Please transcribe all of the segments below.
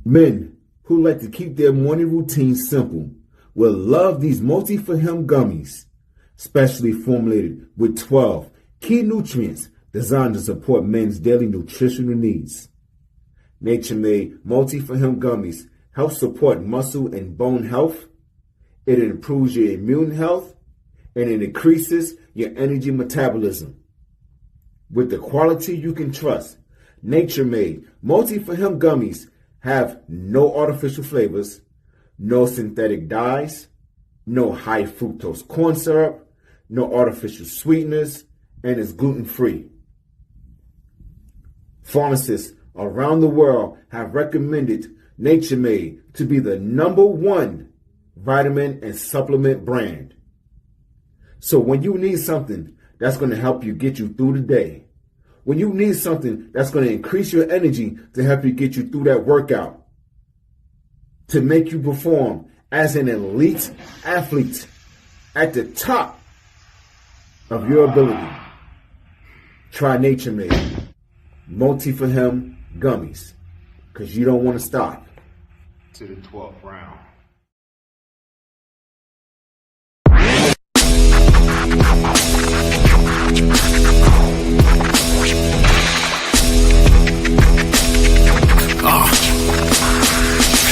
Men who like to keep their morning routine simple will love these multi-for-him gummies, specially formulated with 12 key nutrients designed to support men's daily nutritional needs. Nature-made multi-for-him gummies help support muscle and bone health. It improves your immune health, and it increases your energy metabolism. With the quality you can trust, Nature-made multi-for-him gummies have no artificial flavors, no synthetic dyes, no high fructose corn syrup, no artificial sweeteners, and is gluten-free. Pharmacists around the world have recommended Nature Made to be the #1 vitamin and supplement brand. So when you need something that's going to help you get you through the day, when you need something that's going to increase your energy to help you get you through that workout, to make you perform as an elite athlete at the top of your ability, try Nature Made multi-for-him gummies, because you don't want to stop to the 12th round.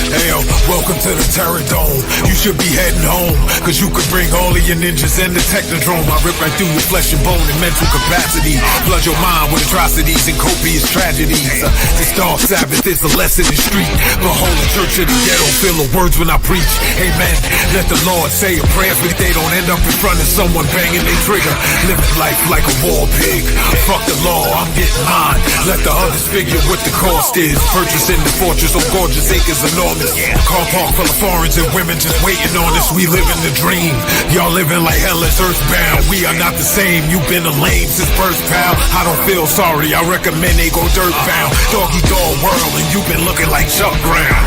Hey yo, welcome to the Terror Dome. You should be heading home, cause you could bring all of your ninjas and the Technodrome. I rip right through your flesh and bone and mental capacity. Flood your mind with atrocities and copious tragedies. This dark Sabbath is a lesson in street. Behold the church of the ghetto, feel the words when I preach. Amen. Let the Lord say a prayer for they don't end up in front of someone banging their trigger. Living life like a war pig. Fuck the law, I'm getting mine. Let the others figure what the cost is. Purchasing the fortress of gorgeous acres enormous. Car park full of foreigners and women just waiting on us. We living the dream. Y'all living like hell is earthbound. We are not the same. You've been a lame since birth, pal. I don't feel sorry. I recommend they go dirt bound. Doggy dog world, and you've been looking like Chuck Brown.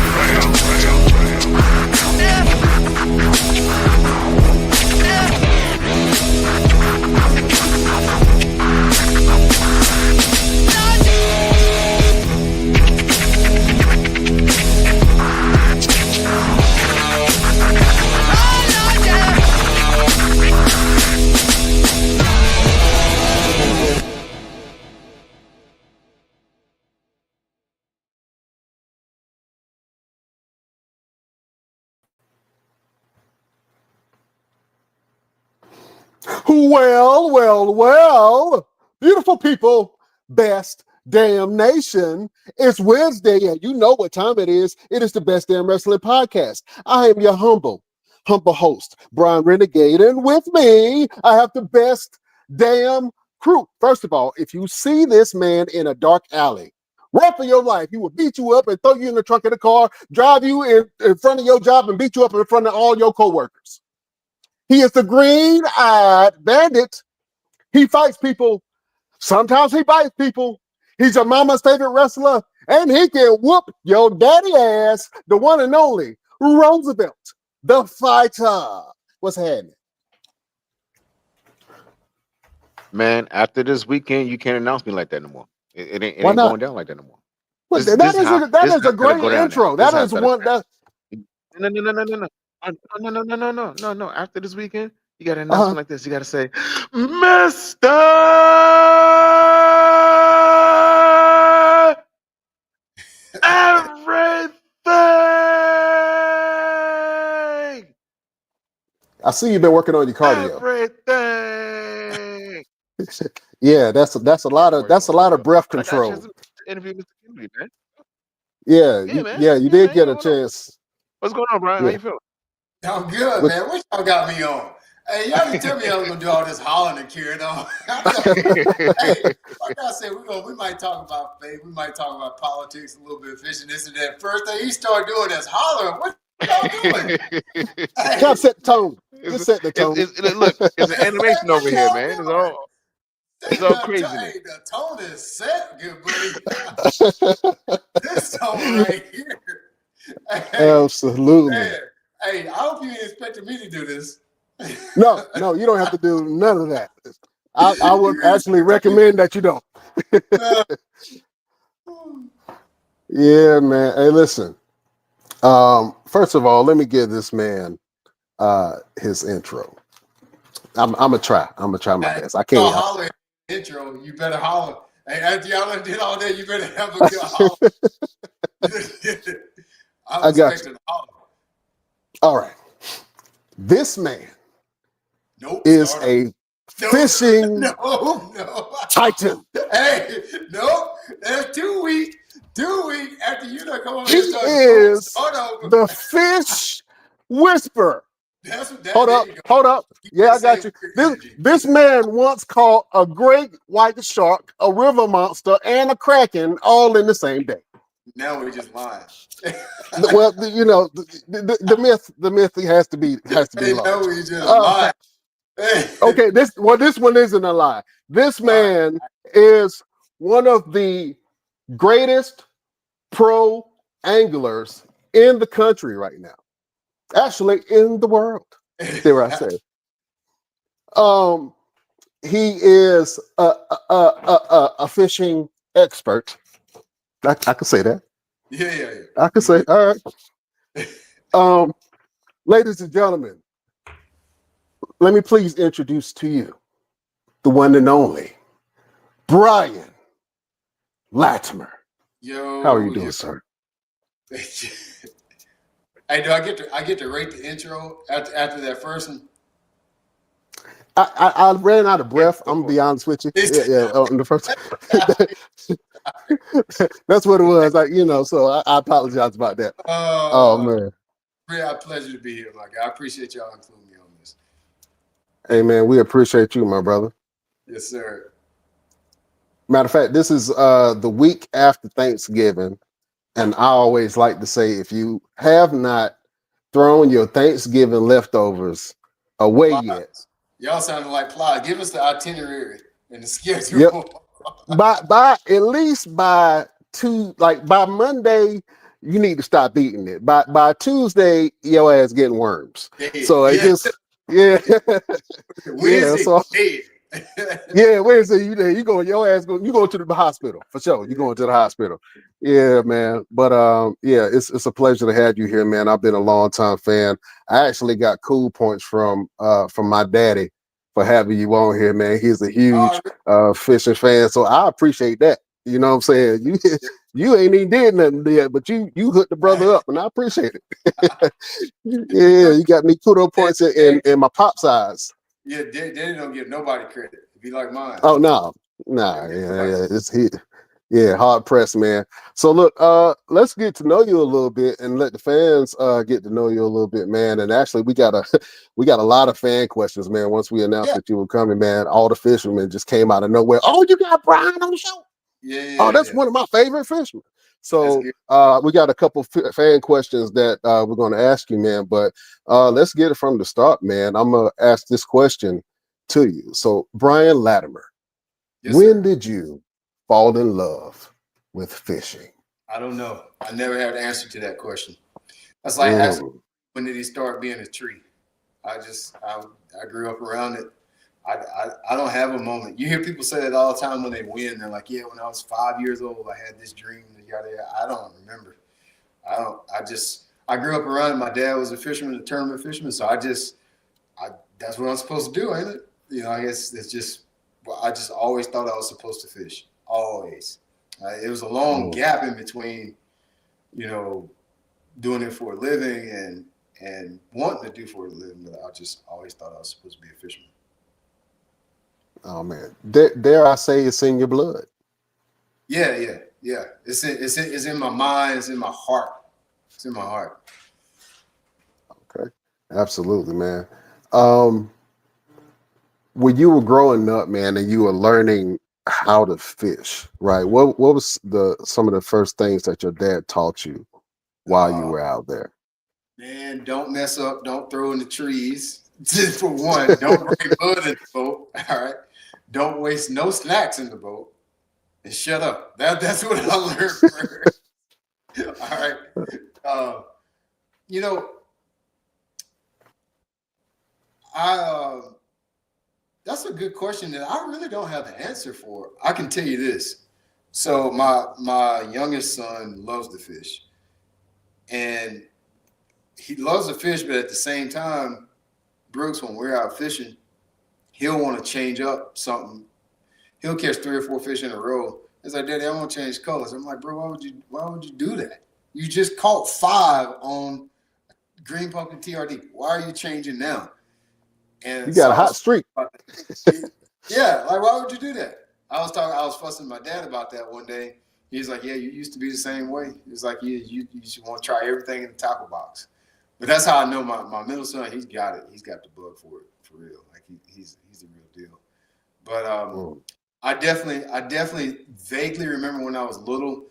Well, beautiful people, best damn nation. It's Wednesday, and you know what time it is. It is the Best Damn Wrestling Podcast. I am your humble host, Brian Renegade, and with me, I have the best damn crew. First of all, if you see this man in a dark alley, run for your life. He will beat you up and throw you in the trunk of the car, drive you in front of your job, and beat you up in front of all your coworkers. He is the green-eyed bandit. He fights people. Sometimes he bites people. He's your mama's favorite wrestler, and he can whoop your daddy ass, the one and only Roosevelt, the fighter. What's happening? Man, after this weekend, you can't announce me like that no more. It ain't going down like that no more. Well, that is a great intro. That is one that. No. After this weekend, you got to announce like this. You got to say, Mister Everything. I see you've been working on your cardio. Everything. Yeah, that's a lot of breath But I got a chance control. to interview Mr. Kennedy, man. Yeah, Yeah, man. you Yeah, did man. get a Hold on. chance. What's going on, Brian? How Yeah. you feeling? I'm good, What- man. What y'all got me on? Hey, y'all didn't tell me I was gonna do all this hollering and carrying on. Hey, like I said, we might talk about faith, we might talk about politics, a little bit of fishing, this and that. First thing he started doing is hollering. What y'all doing? Hey, Gotta set the tone. Just set the tone. Look, it's an animation over what here, y'all man. doing? It's all craziness. Hey, the tone is set, good buddy. This tone right here. Hey, Absolutely. man. Hey, I hope you ain't expecting me to do this. No, you don't have to do none of that. I would actually recommend that you don't. Yeah, man. Hey, listen. First of all, let me give this man his intro. I'm gonna try my best. I can't holler intro. You better holler. Hey, after y'all done did all that, you better have a good holler. I got you. To holler. All right. This man is a fishing titan. Hey, nope. That's 2 weeks. 2 weeks after you done come on He is the fish whisperer. Hold up. Yeah, I got you. This man once caught a great white shark, a river monster, and a kraken all in the same day. Now we're just lying. Well, the myth has to be large. Now we just lying. Okay, this one isn't a lie. This man is one of the greatest pro anglers in the country right now. Actually, in the world. Dare I say? He is a fishing expert. I could say that. Yeah. I could say, all right. Ladies and gentlemen, let me please introduce to you the one and only Brian Latimer. Yo, how are you doing, sir? Hey, do I get to rate the intro after that first one? I ran out of breath. I'm gonna be honest with you. Yeah. The first. That's what it was. So I apologize about that. Oh man. Real pleasure to be here, my guy. I appreciate y'all including me on this. Hey man, we appreciate you, my brother. Yes, sir. Matter of fact, this is the week after Thanksgiving, and I always like to say, if you have not thrown your Thanksgiving leftovers away yet, y'all sounding like Ply. Give us the itinerary and the schedule. Yep. by at least by Monday, you need to stop eating it. By Tuesday, your ass getting worms. So I just Wednesday. So Wednesday you go, your ass go, you go to the hospital for sure. You going to the hospital. Yeah, man. But it's a pleasure to have you here, man. I've been a long time fan. I actually got cool points from my daddy for having you on here, man. He's a huge fishing fan, so I appreciate that. You know what I'm saying? You ain't even did nothing yet, but you hooked the brother up, and I appreciate it. Yeah, you got me kudo points in my pop's eyes. Yeah, Daddy don't give nobody credit. Be like mine. Oh no, it's hard pressed, man. So look, let's get to know you a little bit and let the fans get to know you a little bit, man. And actually, we got a lot of fan questions, man. Once we announced that you were coming, man, all the fishermen just came out of nowhere. Oh, you got Brian on the show? Oh, that's one of my favorite fishermen. So we got a couple fan questions that we're going to ask you, man. But let's get it from the start, man. I'm going to ask this question to you. So, Brian Latimer, when did you fall in love with fishing? I don't know. I never had an answer to that question. That's like asking, when did he start being a tree? I grew up around it. I don't have a moment. You hear people say that all the time when they win. They're like, yeah, when I was 5 years old, I had this dream. I don't remember. I grew up around it. My dad was a fisherman, a tournament fisherman. So that's what I'm supposed to do, ain't it? You know, I guess it's just, I just always thought I was supposed to fish. Always. It was a long gap in between, doing it for a living and and wanting to do for a living, but I just always thought I was supposed to be a fisherman. Oh man, dare I say it's in your blood? Yeah. It's in my mind. It's in my heart. It's in my heart. Okay, absolutely, man. When you were growing up, man, and you were learning how to fish, right? What was some of the first things that your dad taught you while you were out there? Man, don't mess up. Don't throw in the trees. For one, don't bring mud in the boat. All right. Don't waste no snacks in the boat. And shut up. That's what I learned first. All right. You know, that's a good question that I really don't have the answer for. I can tell you this. So my youngest son loves to fish, and he loves to fish, but at the same time, Brooks, when we're out fishing, he'll want to change up something. He'll catch 3 or 4 fish in a row. It's like, Daddy, I want to change colors. I'm like, bro, why would you do that? You just caught 5 on green pumpkin TRD. Why are you changing now? And you got a hot streak. Yeah, like why would you do that? I was fussing my dad about that one day. He's like, yeah, you used to be the same way. He's like, you just want to try everything in the tackle box. But that's how I know my middle son, he's got it. He's got the bug for it, for real. Like he's the real deal. But I definitely vaguely remember when I was little,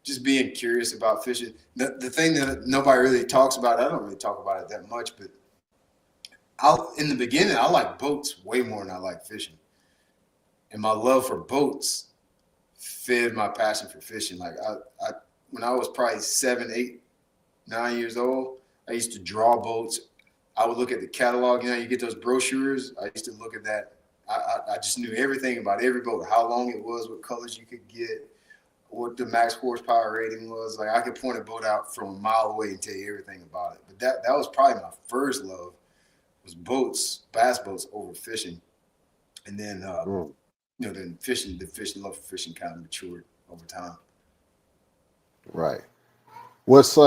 just being curious about fishing. The thing that nobody really talks about, I don't really talk about it that much, but in the beginning, I like boats way more than I like fishing. And my love for boats fed my passion for fishing. Like I when I was probably 7, 8, 9 years old, I used to draw boats. I would look at the catalog. You know, you get those brochures. I used to look at that. I just knew everything about every boat, how long it was, what colors you could get, what the max horsepower rating was. Like I could point a boat out from a mile away and tell you everything about it. But that was probably my first love, was boats, bass boats over fishing. And then then the love for fishing kind of matured over time. Right. What's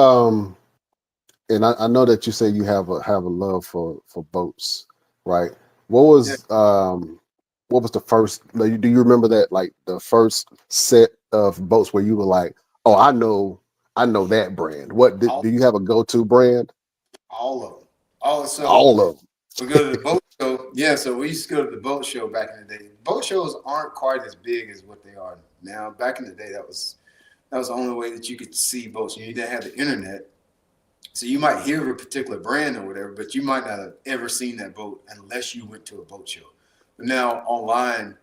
and I know that you say you have a love for boats, right? What was the first? Do you remember that, like the first set of boats where you were like, oh, I know that brand. What do you have a go-to brand? All of them. All of them. We go to the boat show. Yeah, so we used to go to the boat show back in the day. Boat shows aren't quite as big as what they are now. Back in the day, that was the only way that you could see boats. You didn't have the internet. So you might hear of a particular brand or whatever, but you might not have ever seen that boat unless you went to a boat show. But now online,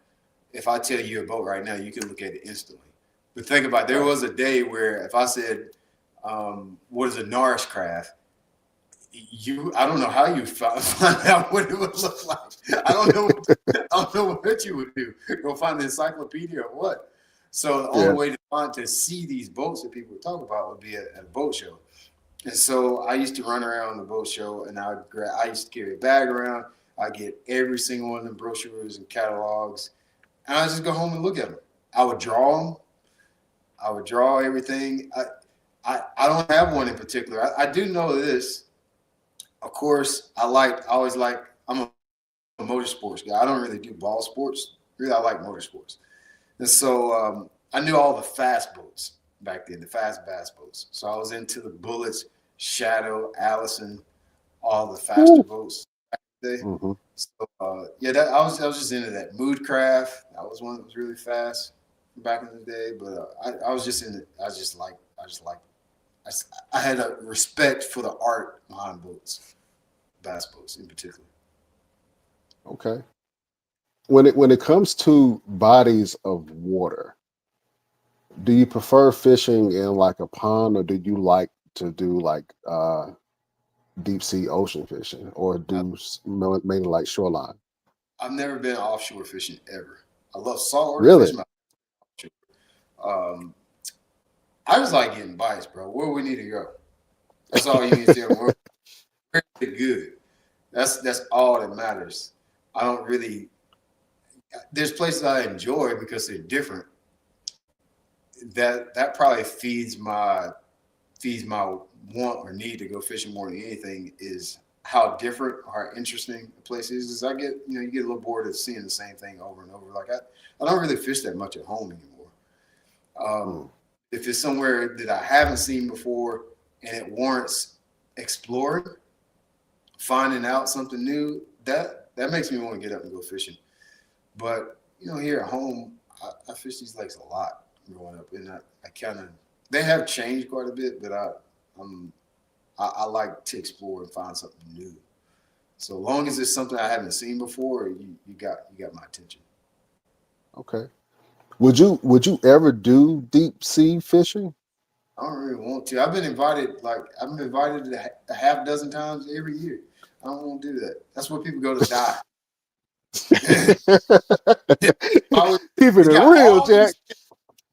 if I tell you a boat right now, you can look at it instantly. But think about it, there was a day where if I said, what is a Norris craft? I don't know how you find out what it would look like. I don't know what you would do. Go find the encyclopedia or what. So the only way to see these boats that people talk about would be at a boat show. And so I used to run around the boat show, and I used to carry a bag around. I get every single one of the brochures and catalogs, and I just go home and look at them. I would draw them. I would draw everything. I don't have one in particular. I do know this. Of course, I'm a motorsports guy. I don't really do ball sports. Really, I like motorsports. And so I knew all the fast boats back then, the fast bass boats. So I was into the Bullets, Shadow, Allison, all the faster boats back in the day. Mm-hmm. So I was just into that. Moodcraft, that was one that was really fast back in the day. But I was just in it. I had a respect for the art behind boats, bass boats in particular. Okay. When it comes to bodies of water, do you prefer fishing in like a pond, or do you like to do like deep sea ocean fishing, or do mainly like shoreline? I've never been offshore fishing ever. I love saltwater fishing. I just like getting bites, bro. Where we need to go. That's all you need to do. We're pretty good. That's all that matters. I don't really. There's places I enjoy because they're different. That probably feeds my want or need to go fishing more than anything is how different or how interesting the place is. Is I get, you get a little bored of seeing the same thing over and over. Like I don't really fish that much at home anymore. If it's somewhere that I haven't seen before and it warrants exploring, finding out something new, that makes me want to get up and go fishing. But here at home, I fish these lakes a lot growing up, and I kind of, they have changed quite a bit, but I like to explore and find something new. So long as it's something I haven't seen before, you got my attention. Okay. Would you ever do deep sea fishing? I don't really want to. I've been invited a half dozen times every year. I don't want to do that. That's where people go to die. Keeping it real, Jack.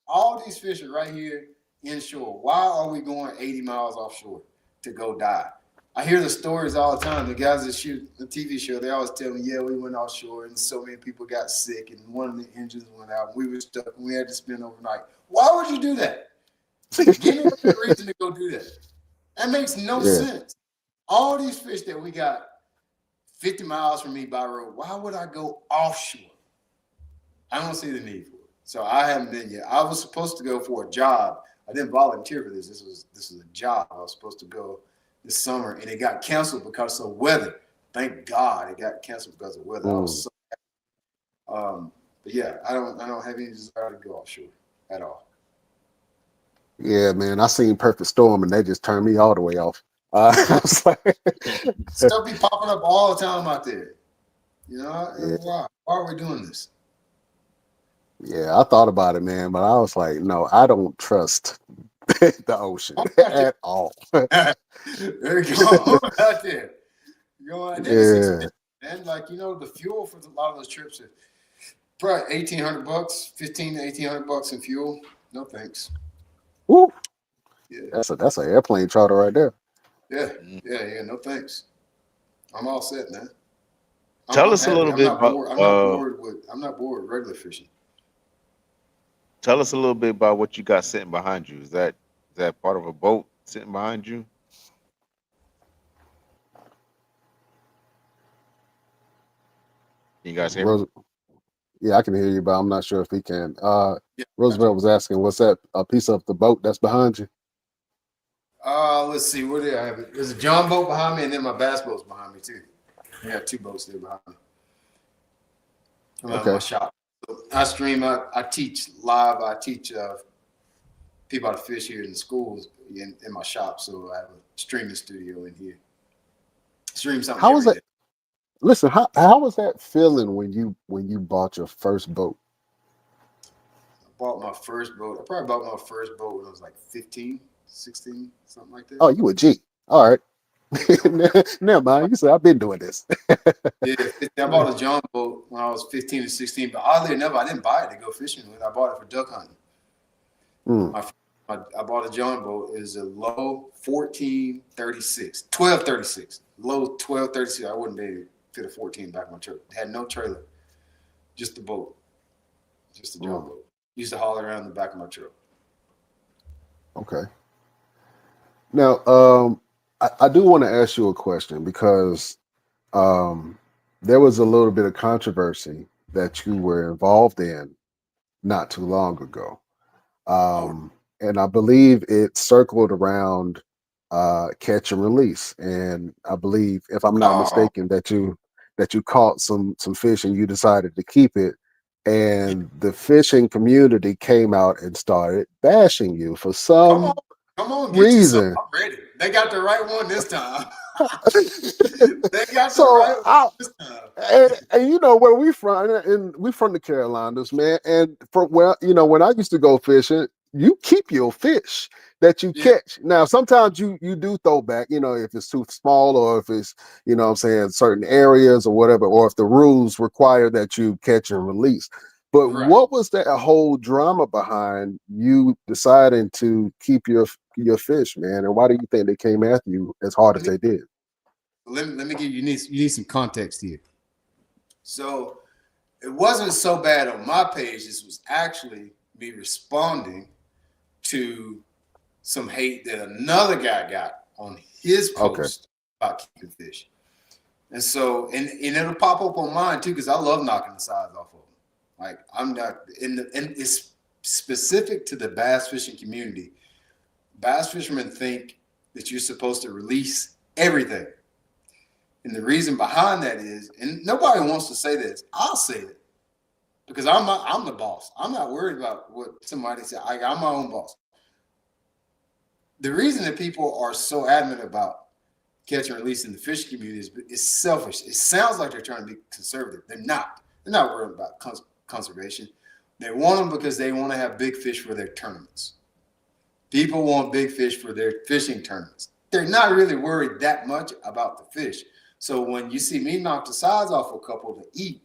All these fish are right here inshore. Why are we going 80 miles offshore to go die? I hear the stories all the time. The guys that shoot the TV show, they always tell me, yeah, we went offshore and so many people got sick and one of the engines went out. We were stuck and we had to spend overnight. Why would you do that? Give me a reason to go do that. That makes no sense. All these fish that we got 50 miles from me by road, why would I go offshore? I don't see the need for it. So I haven't been yet. I was supposed to go for a job. I didn't volunteer for this. This was a job. I was supposed to go this summer, and it got canceled because of weather. Thank God it got canceled because of weather. I was so happy. But yeah, I don't have any desire to go offshore at all. Yeah, man, I seen Perfect Storm, and they just turned me all the way off. I was like, stuff be popping up all the time out there. Why are we doing this? Yeah, I thought about it, man, but I was like, no, I don't trust the ocean at all. There you go. Out there. And like, the fuel for a lot of those trips are probably $1,800, $1,500 to $1,800 in fuel. No thanks. Woo. Yeah. That's an airplane charter right there. Yeah. No thanks. I'm all set, man. Tell us a little bit about. I'm not bored with regular fishing. Tell us a little bit about what you got sitting behind you. Is that part of a boat sitting behind you? Can you guys hear me? Yeah, I can hear you, but I'm not sure if he can. Roosevelt was asking, what's that? A piece of the boat that's behind you? Let's see. Where did I have it? There's a John boat behind me, and then my bass boat's behind me too. I got two boats there behind me. I'm at my shop. So I stream. I teach live. I teach people how to fish here in the schools in my shop. So I have a streaming studio in here. Stream something. How was that? Listen, how was that feeling when you bought your first boat? I bought my first boat. I probably bought my first boat when I was like 15, 16, something like that. Oh, you a G. All right. Never mind. You said I've been doing this. Yeah, I bought a John boat when I was 15 or 16, but oddly enough, I didn't buy it to go fishing with. I bought it for duck hunting. I bought a John boat. It was a low 1236. Low 1236. I wouldn't be able to fit a 14 back of my truck. It had no trailer, just the boat, just a John boat. Used to haul around the back of my truck. Okay. Now, I do want to ask you a question because there was a little bit of controversy that you were involved in not too long ago. And I believe it circled around catch and release. And I believe, if I'm not mistaken, that you caught some fish and you decided to keep it. And the fishing community came out and started bashing you for some Come on, reason. I'm ready. They got the right one this time. They got the right one this time. And where we from, and we from the Carolinas, man. And when I used to go fishing, you keep your fish that you catch. Now, sometimes you do throw back, if it's too small or if it's, certain areas or whatever, or if the rules require that you catch and release. But what was that whole drama behind you deciding to keep your fish, man? And why do you think they came after you as hard as they did? Let me give you need some context here. So it wasn't so bad on my page. This was actually me responding to some hate that another guy got on his post about keeping fish. And so, and it'll pop up on mine too, because I love knocking the sides off of them. Like, I'm not and it's specific to the bass fishing community. Bass fishermen think that you're supposed to release everything. And the reason behind that is, and nobody wants to say this, I'll say it, because I'm the boss. I'm not worried about what somebody said. I'm my own boss. The reason that people are so adamant about catch and release in the fishing community is selfish. It sounds like they're trying to be conservative. They're not. They're not worried about conservation. They want them because they want to have big fish for their tournaments. People want big fish for their fishing tournaments. They're not really worried that much about the fish. So when you see me knock the sides off a couple to eat,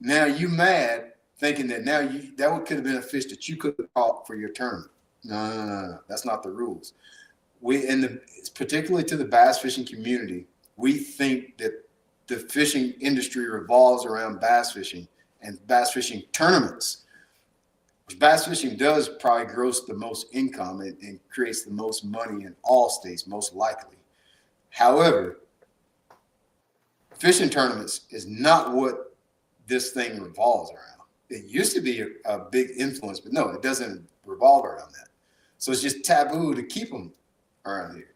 now you mad thinking that now that could have been a fish that you could have caught for your tournament. No. That's not the rules. Particularly to the bass fishing community, we think that the fishing industry revolves around bass fishing and bass fishing tournaments. Bass fishing does probably gross the most income and creates the most money in all states, most likely. However, fishing tournaments is not what this thing revolves around. It used to be a big influence, but no, it doesn't revolve around that. So it's just taboo to keep them around here.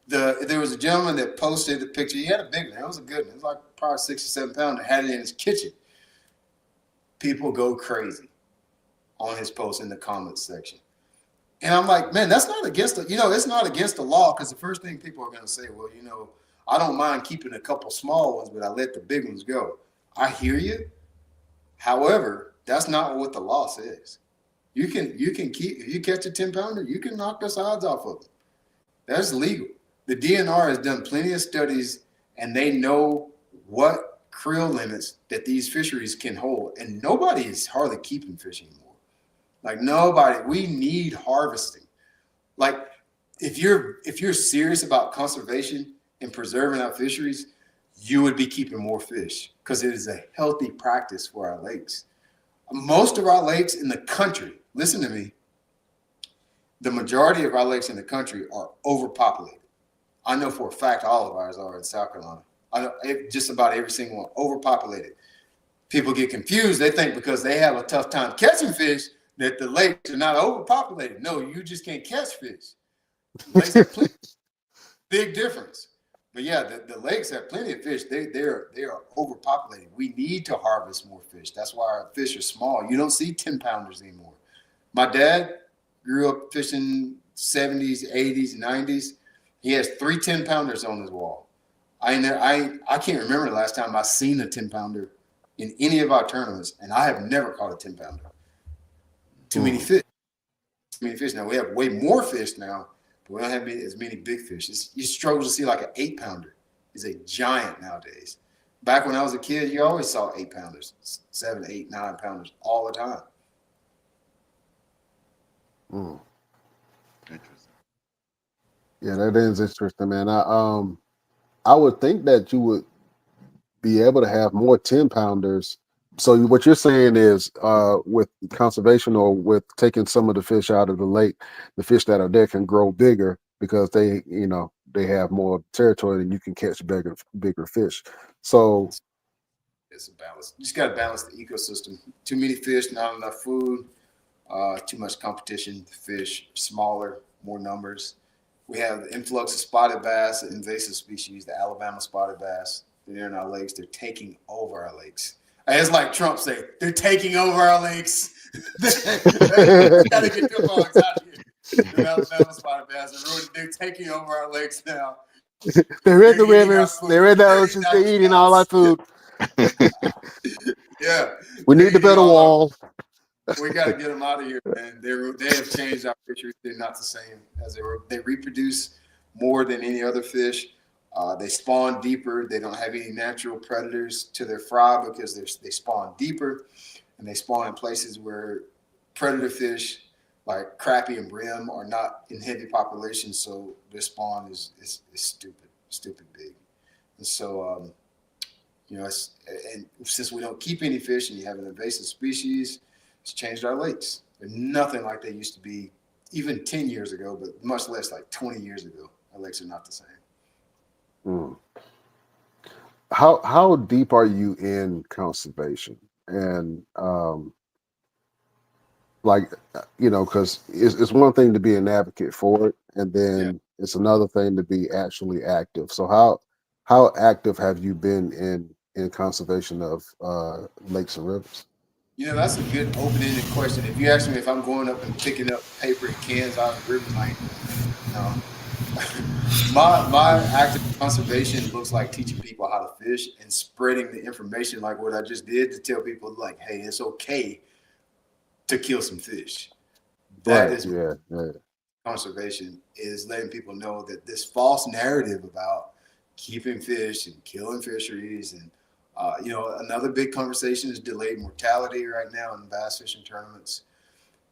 There was a gentleman that posted a picture. He had a big one. It was a good one. It was like probably 6 or 7 pounder. Had it in his kitchen. People go crazy on his post in the comments section. And I'm like, man, that's not against it's not against the law, because the first thing people are going to say, well, I don't mind keeping a couple small ones, but I let the big ones go. I hear you. However, that's not what the law says. You can keep, if you catch a 10 pounder, you can knock the sides off of them. That's legal. The DNR has done plenty of studies, and they know what creel limits that these fisheries can hold, and nobody is hardly keeping fish anymore. Like, nobody. We need harvesting. Like, if you're serious about conservation and preserving our fisheries, you would be keeping more fish, because it is a healthy practice for our lakes. Most of our lakes in the country, listen to me, the majority of our lakes in the country are overpopulated. I know for a fact all of ours are in South Carolina. I know just about every single one, overpopulated. People get confused. They think because they have a tough time catching fish that the lakes are not overpopulated. No, you just can't catch fish. Lakes have plenty. Big difference. But yeah, the lakes have plenty of fish. They are overpopulated. We need to harvest more fish. That's why our fish are small. You don't see 10 pounders anymore. My dad grew up fishing 70s, 80s, 90s. He has 3 10 pounders on his wall. I can't remember the last time I seen a 10 pounder in any of our tournaments, and I have never caught a 10 pounder. Too many fish. Too many fish. Now we have way more fish now, but we don't have as many big fish. You struggle to see like an 8 pounder. Is a giant nowadays. Back when I was a kid, you always saw 8 pounders, 7, 8, 9 pounders all the time. Interesting. Yeah, that is interesting, man. I would think that you would be able to have more 10 pounders. So what you're saying is with conservation, or with taking some of the fish out of the lake, the fish that are there can grow bigger because they have more territory and you can catch bigger fish. So it's a balance. You just got to balance the ecosystem. Too many fish, not enough food, too much competition. Fish smaller, more numbers. We have the influx of spotted bass, an invasive species, the Alabama spotted bass. They're in our lakes. They're taking over our lakes. It's like Trump said, they're taking over our lakes. We got to get them dogs out of here. The Alabama spotted bass, they're taking over our lakes now. They're in the rivers. They're in the oceans. They're eating all our food. Yeah. We need to build a wall. We got to get them out of here, man. They have changed our fisheries. They're not the same as they were. They reproduce more than any other fish. They spawn deeper. They don't have any natural predators to their fry because they spawn deeper, and they spawn in places where predator fish like crappie and brim are not in heavy population. So their spawn is stupid big. And so, and since we don't keep any fish and you have an invasive species, it's changed our lakes. They're nothing like they used to be even 10 years ago, but much less like 20 years ago. Our lakes are not the same. Mm. How deep are you in conservation? And like because it's one thing to be an advocate for it, and Yeah. then it's another thing to be actually active. So how active have you been in conservation of lakes and rivers? That's a good open-ended question. If you ask me if I'm going up and picking up paper and cans out of the rivers, I ain't doing that. No. My active conservation looks like teaching people how to fish and spreading the information like what I just did to tell people like, hey, it's okay to kill some fish. That Right. is Yeah. conservation, is letting people know that this false narrative about keeping fish and killing fisheries and another big conversation is delayed mortality right now in bass fishing tournaments.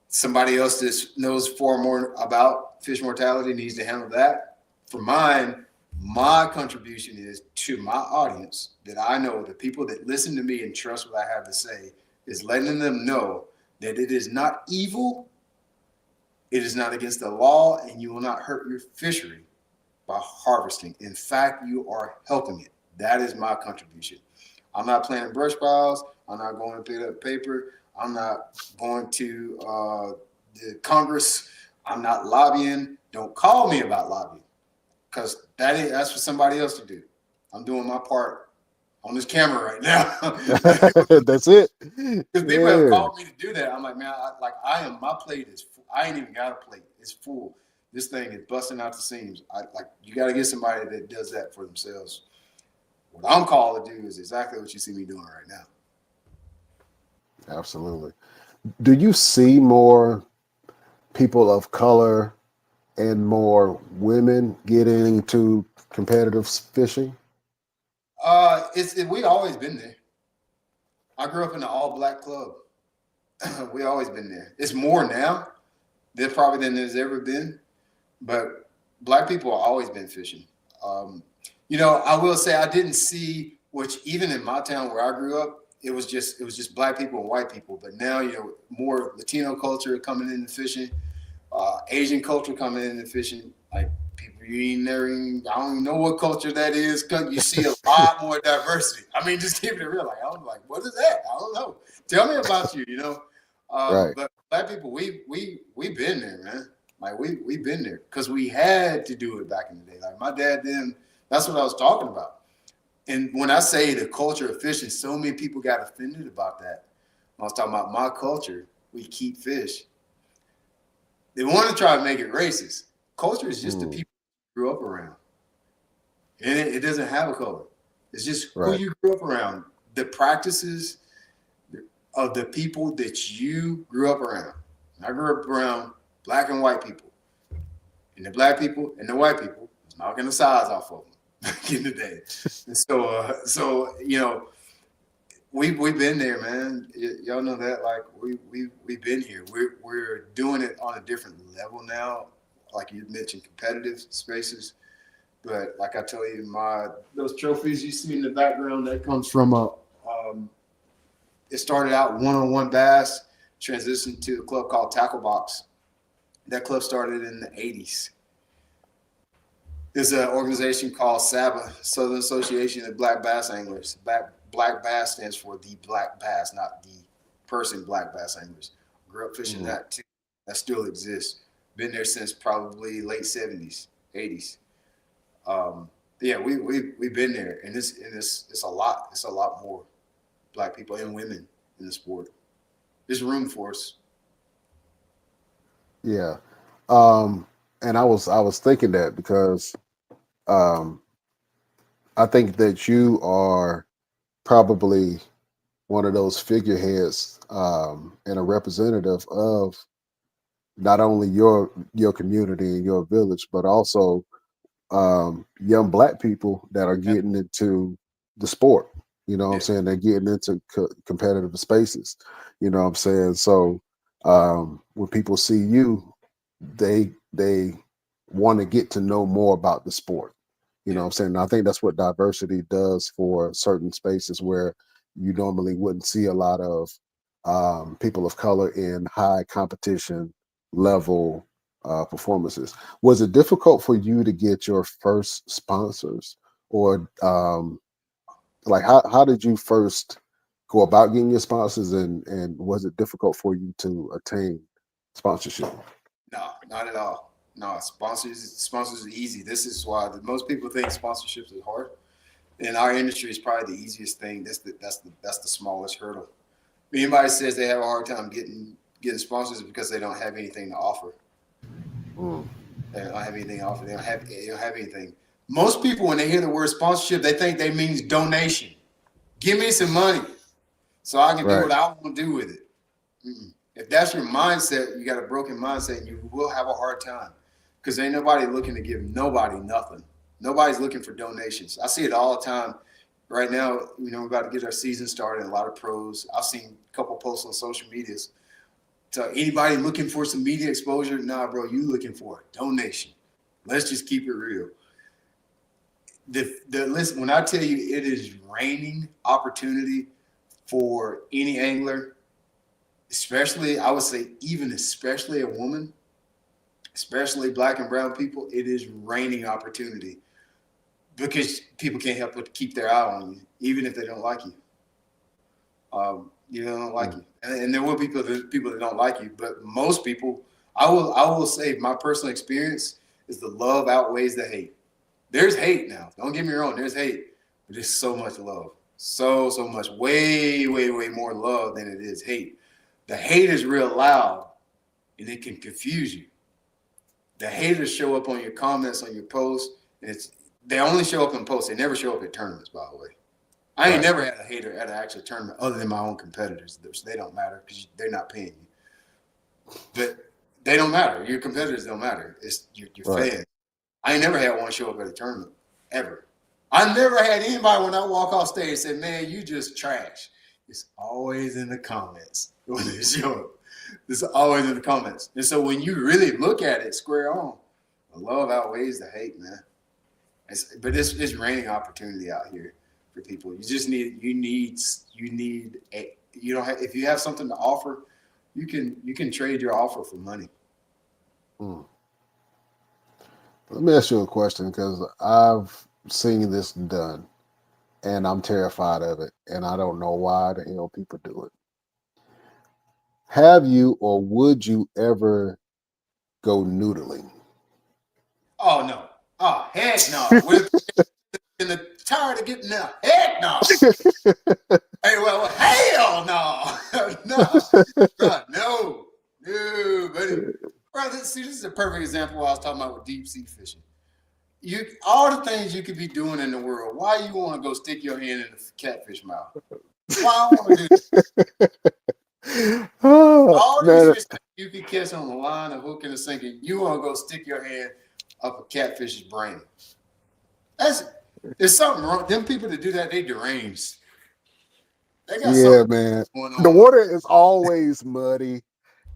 Somebody else that knows far more about fish mortality needs to handle that. For mine, my contribution is to my audience that I know, the people that listen to me and trust what I have to say, is letting them know that it is not evil, it is not against the law, and you will not hurt your fishery by harvesting. In fact, you are helping it. That is my contribution. I'm not planting brush piles. I'm not going to pick up paper. I'm not going to the Congress. I'm not lobbying. Don't call me about lobbying, because that's for somebody else to do. I'm doing my part on this camera right now. That's it. Because people have Yeah. called me to do that. I'm like, man, my plate is full. I ain't even got a plate. It's full. This thing is busting out the seams. You got to get somebody that does that for themselves. What I'm called to do is exactly what you see me doing right now. Absolutely. Do you see more people of color and more women getting into competitive fishing? We always been there. I grew up in an all black club. We always been there. It's more now than there's ever been, but black people have always been fishing. I will say I didn't see, which even in my town where I grew up, it was just black people and white people. But now, more Latino culture coming into fishing, Asian culture coming into fishing. Like, people you ain't never, I don't even know what culture that is. You see a lot more diversity. I mean, just keep it real. Like, I'm like, what is that? I don't know. Tell me about you. Right. But black people, we been there, man. Like, we've been there because we had to do it back in the day. Like, my dad then. That's what I was talking about. And when I say the culture of fishing, so many people got offended about that. When I was talking about my culture, we keep fish. They want to try to make it racist. Culture is just the people you grew up around. And it doesn't have a color. It's just who you grew up around. The practices of the people that you grew up around. I grew up around black and white people. And the black people and the white people was knocking the sides off of them back in the day. And so we've been there, man. Y'all know that. Like, we've been here. We're doing it on a different level now. Like you mentioned, competitive spaces. But like I tell you, those trophies you see in the background, that comes from it started out one-on-one bass, transitioned to a club called Tackle Box. That club started in the 80s. There's an organization called SABA, Southern Association of Black Bass Anglers. Black Bass stands for the black bass, not the person black bass anglers. Grew up fishing that too. That still exists. Been there since probably late 70s, 80s. Yeah, we've been there, and it's a lot. It's a lot more black people and women in the sport. There's room for us. Yeah. And I was thinking that because I think that you are probably one of those figureheads and a representative of not only your community and your village, but also young black people that are getting into the sport. You know what I'm saying? They're getting into competitive spaces. You know what I'm saying? So when people see you, they want to get to know more about the sport. You know what I'm saying? And I think that's what diversity does for certain spaces where you normally wouldn't see a lot of people of color in high competition level performances. Was it difficult for you to get your first sponsors, or like how did you first go about getting your sponsors, and was it difficult for you to attain sponsorship? No, not at all. No, sponsors are easy. This is why most people think sponsorships is hard. In our industry, it's probably the easiest thing. That's the smallest hurdle. If anybody says they have a hard time getting sponsors because they don't have anything to offer. They don't have anything to offer. They don't have anything. Most people, when they hear the word sponsorship, they think they means donation. Give me some money so I can do what I want to do with it. If that's your mindset, you got a broken mindset, and you will have a hard time, because ain't nobody looking to give nobody nothing. Nobody's looking for donations. I see it all the time. Right now, we're about to get our season started. A lot of pros. I've seen a couple posts on social medias. So anybody looking for some media exposure? Nah, bro, you looking for a donation. Let's just keep it real. Listen, when I tell you it is raining opportunity for any angler, especially, I would say especially a woman, especially Black and brown people, it is raining opportunity, because people can't help but keep their eye on you, even if they don't like you. They don't like you, and there will be people that don't like you, but most people, I will say, my personal experience is the love outweighs the hate. There's hate now. Don't get me wrong. There's hate, but there's so much love, so much, way more love than it is hate. The hate is real loud, and it can confuse you. The haters show up on your comments, on your posts, and they only show up in posts. They never show up at tournaments, by the way. I ain't never had a hater at an actual tournament other than my own competitors. They don't matter because they're not paying you. But they don't matter. Your competitors don't matter. It's your fans. I ain't never had one show up at a tournament, ever. I never had anybody, when I walk off stage, say, man, you just trash. It's always in the comments when they show up. It's always in the comments. And so when you really look at it square on, the love outweighs the hate, man. But it's raining opportunity out here for people. You just need if you have something to offer, you can trade your offer for money. Let me ask you a question, because I've seen this done, and I'm terrified of it, and I don't know why the hell people do it. Have you, or would you ever go noodling? Oh no! Oh heck no! In the tired of getting there. Heck no! Hey, well, hell no! No, buddy. Bro, this is a perfect example of what I was talking about with deep sea fishing. All the things you could be doing in the world. Why you want to go stick your hand in the catfish mouth? Why I want to do that? All these fish you can catch on the line, a hook, and a sinker, you want to go stick your hand up a catfish's brain. There's something wrong. Them people that do that, they deranged. They got something man. going on. The water is always muddy.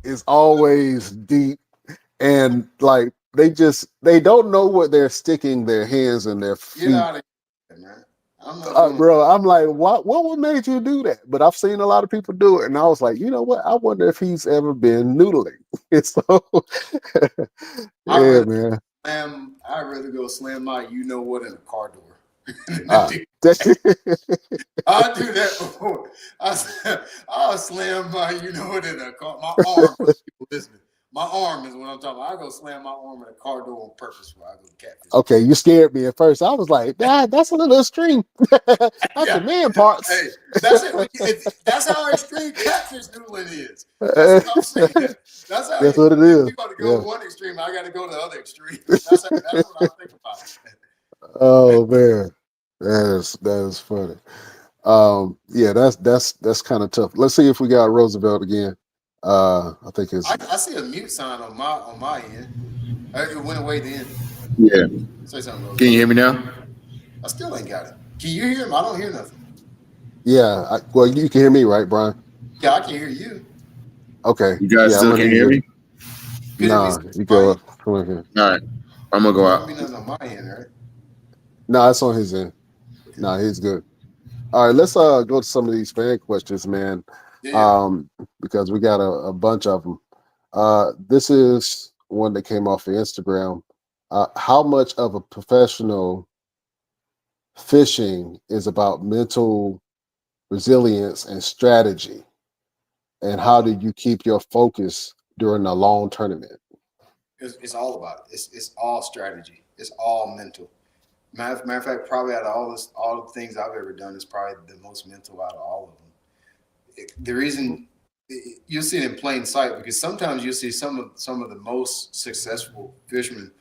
It's always deep. And like they don't know what they're sticking their hands and their feet. Get out of here, man. I'm like, what made you do that? But I've seen a lot of people do it, and I was like, you know what? I wonder if he's ever been noodling. So, man. I'd rather go slam my in a car door. I'll do that before. I'll slam my in a car. My arm, for people listening. My arm is what I'm talking about. I go slam my arm in a car door on purpose while I go catfish. Okay, you scared me at first. I was like, that's a little extreme. That's the man parts. Hey, that's it. That's how extreme catfish noodling is. That's what I'm saying. That's what it is. You got to go one extreme. I got to go to the other extreme. That's what I think about it. Oh man, that is funny. That's kind of tough. Let's see if we got Roosevelt again. I think it's. I see a mute sign on my end. It went away then. Yeah. Say something, Roosevelt. Can you hear me now? I still ain't got it. Can you hear him? I don't hear nothing. Yeah. Well, you can hear me, right, Brian? Yeah, I can hear you. Okay. You guys still can hear me? No, you go up. Come on here. All right. I'm gonna go out. Nothing on my end, right? No, it's on his end. No, he's good. All right, let's go to some of these fan questions, man. Yeah. because we got a bunch of them. This is one that came off of Instagram. How much of a professional fishing is about mental resilience and strategy? And how do you keep your focus during a long tournament? It's all about it. It's all strategy. It's all mental. Matter of fact, probably out of all the things I've ever done, is probably the most mental out of all of them. The reason you'll see it in plain sight, because sometimes you'll see some of the most successful fishermen.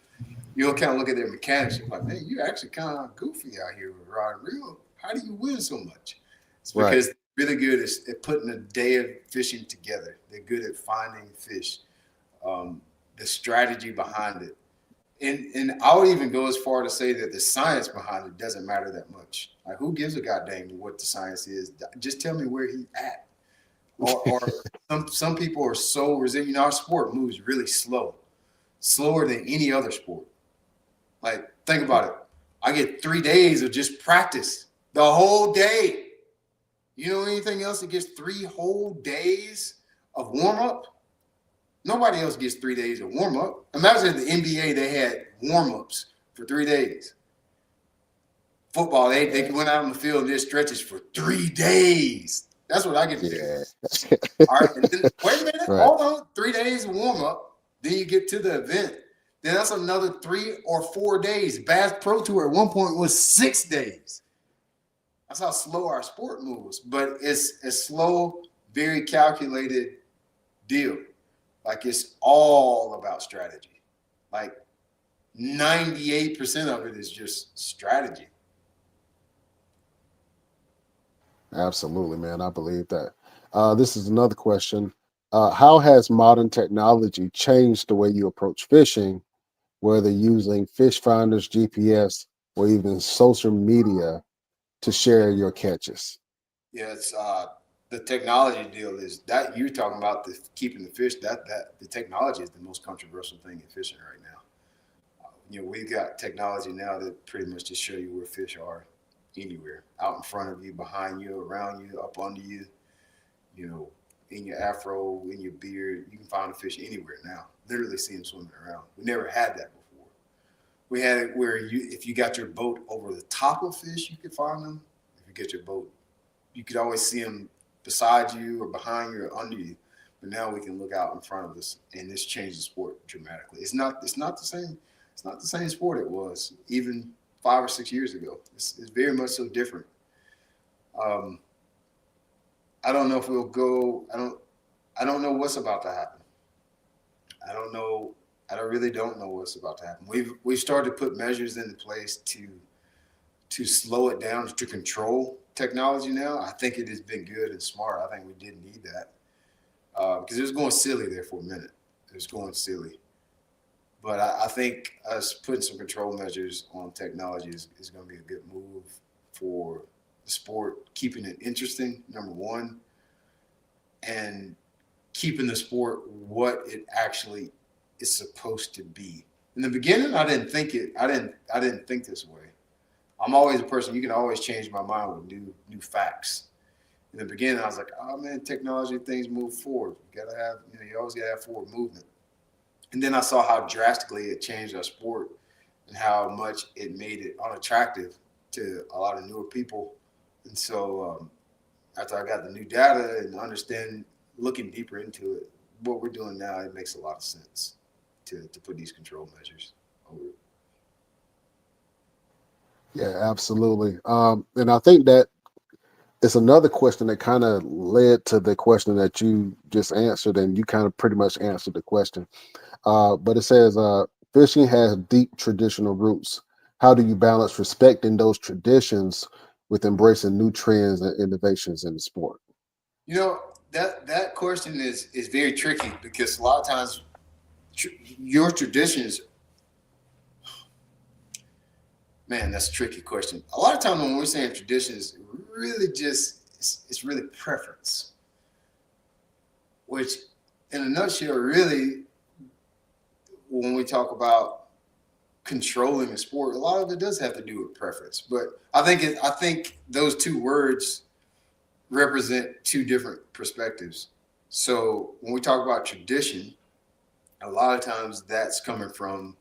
You'll kind of look at their mechanics. You're like, man, you're actually kind of goofy out here with rod and reel. How do you win so much? It's Right. because they're really good at putting a day of fishing together. They're good at finding fish, the strategy behind it. And I would even go as far to say that the science behind it doesn't matter that much. Like, who gives a goddamn what the science is? Just tell me where he's at. Or some people are so resilient. You know, our sport moves really slower than any other sport. Like, think about it. I get 3 days of just practice the whole day. You know anything else that gets 3 whole days of warm up? Nobody else gets 3 days of warm up. Imagine the NBA, they had warm ups for 3 days. Football, they went out on the field and did stretches for 3 days. That's what I get to do. Yeah. All right, and then, wait a minute, Right. hold on. 3 days of warm up. Then you get to the event. Then that's another 3 or 4 days. Bass Pro Tour at one point was 6 days. That's how slow our sport moves. But it's a slow, very calculated deal. Like, it's all about strategy. Like, 98% of it is just strategy. Absolutely, man. I believe that. This is another question. How has modern technology changed the way you approach fishing, whether using fish finders, GPS, or even social media to share your catches? Yeah, it's the technology deal is that you're talking about, the keeping the fish. That the technology is the most controversial thing in fishing right now. You know, we've got technology now that pretty much just show you where fish are anywhere, out in front of you, behind you, around you, up under you. You know, in your afro, in your beard, you can find a fish anywhere now. Literally see them swimming around. We never had that before. We had it where if you got your boat over the top of fish, you could find them. If you get your boat, you could always see them beside you or behind you or under you. But now we can look out in front of us, and this changed the sport dramatically. It's not the same. It's not the same sport it was even 5 or 6 years ago. It's very much so different. Um, I don't know if we'll go. I don't know what's about to happen. I don't know. I really don't know what's about to happen. We've started to put measures into place to slow it down, to control technology now. I think it has been good and smart. I think we didn't need that because it was going silly there for a minute. It was going silly. But I think us putting some control measures on technology is going to be a good move for the sport, keeping it interesting, number one, and keeping the sport what it actually is supposed to be. In the beginning, I didn't think this way. I'm always a person, you can always change my mind with new facts. In the beginning, I was like, oh man, technology, things move forward. You always gotta have forward movement. And then I saw how drastically it changed our sport and how much it made it unattractive to a lot of newer people. And so after I got the new data and looking deeper into it, what we're doing now, it makes a lot of sense to put these control measures over it. Yeah, absolutely. And I think that it's another question that kind of led to the question that you just answered, and you kind of pretty much answered the question. But it says, fishing has deep traditional roots. How do you balance respecting those traditions with embracing new trends and innovations in the sport? You know, that question is very tricky because a lot of times your traditions, man, that's a tricky question. A lot of times when we're saying traditions, really it's really preference, which in a nutshell, really, when we talk about controlling the sport, a lot of it does have to do with preference. But I think those two words represent two different perspectives. So when we talk about tradition, a lot of times that's coming from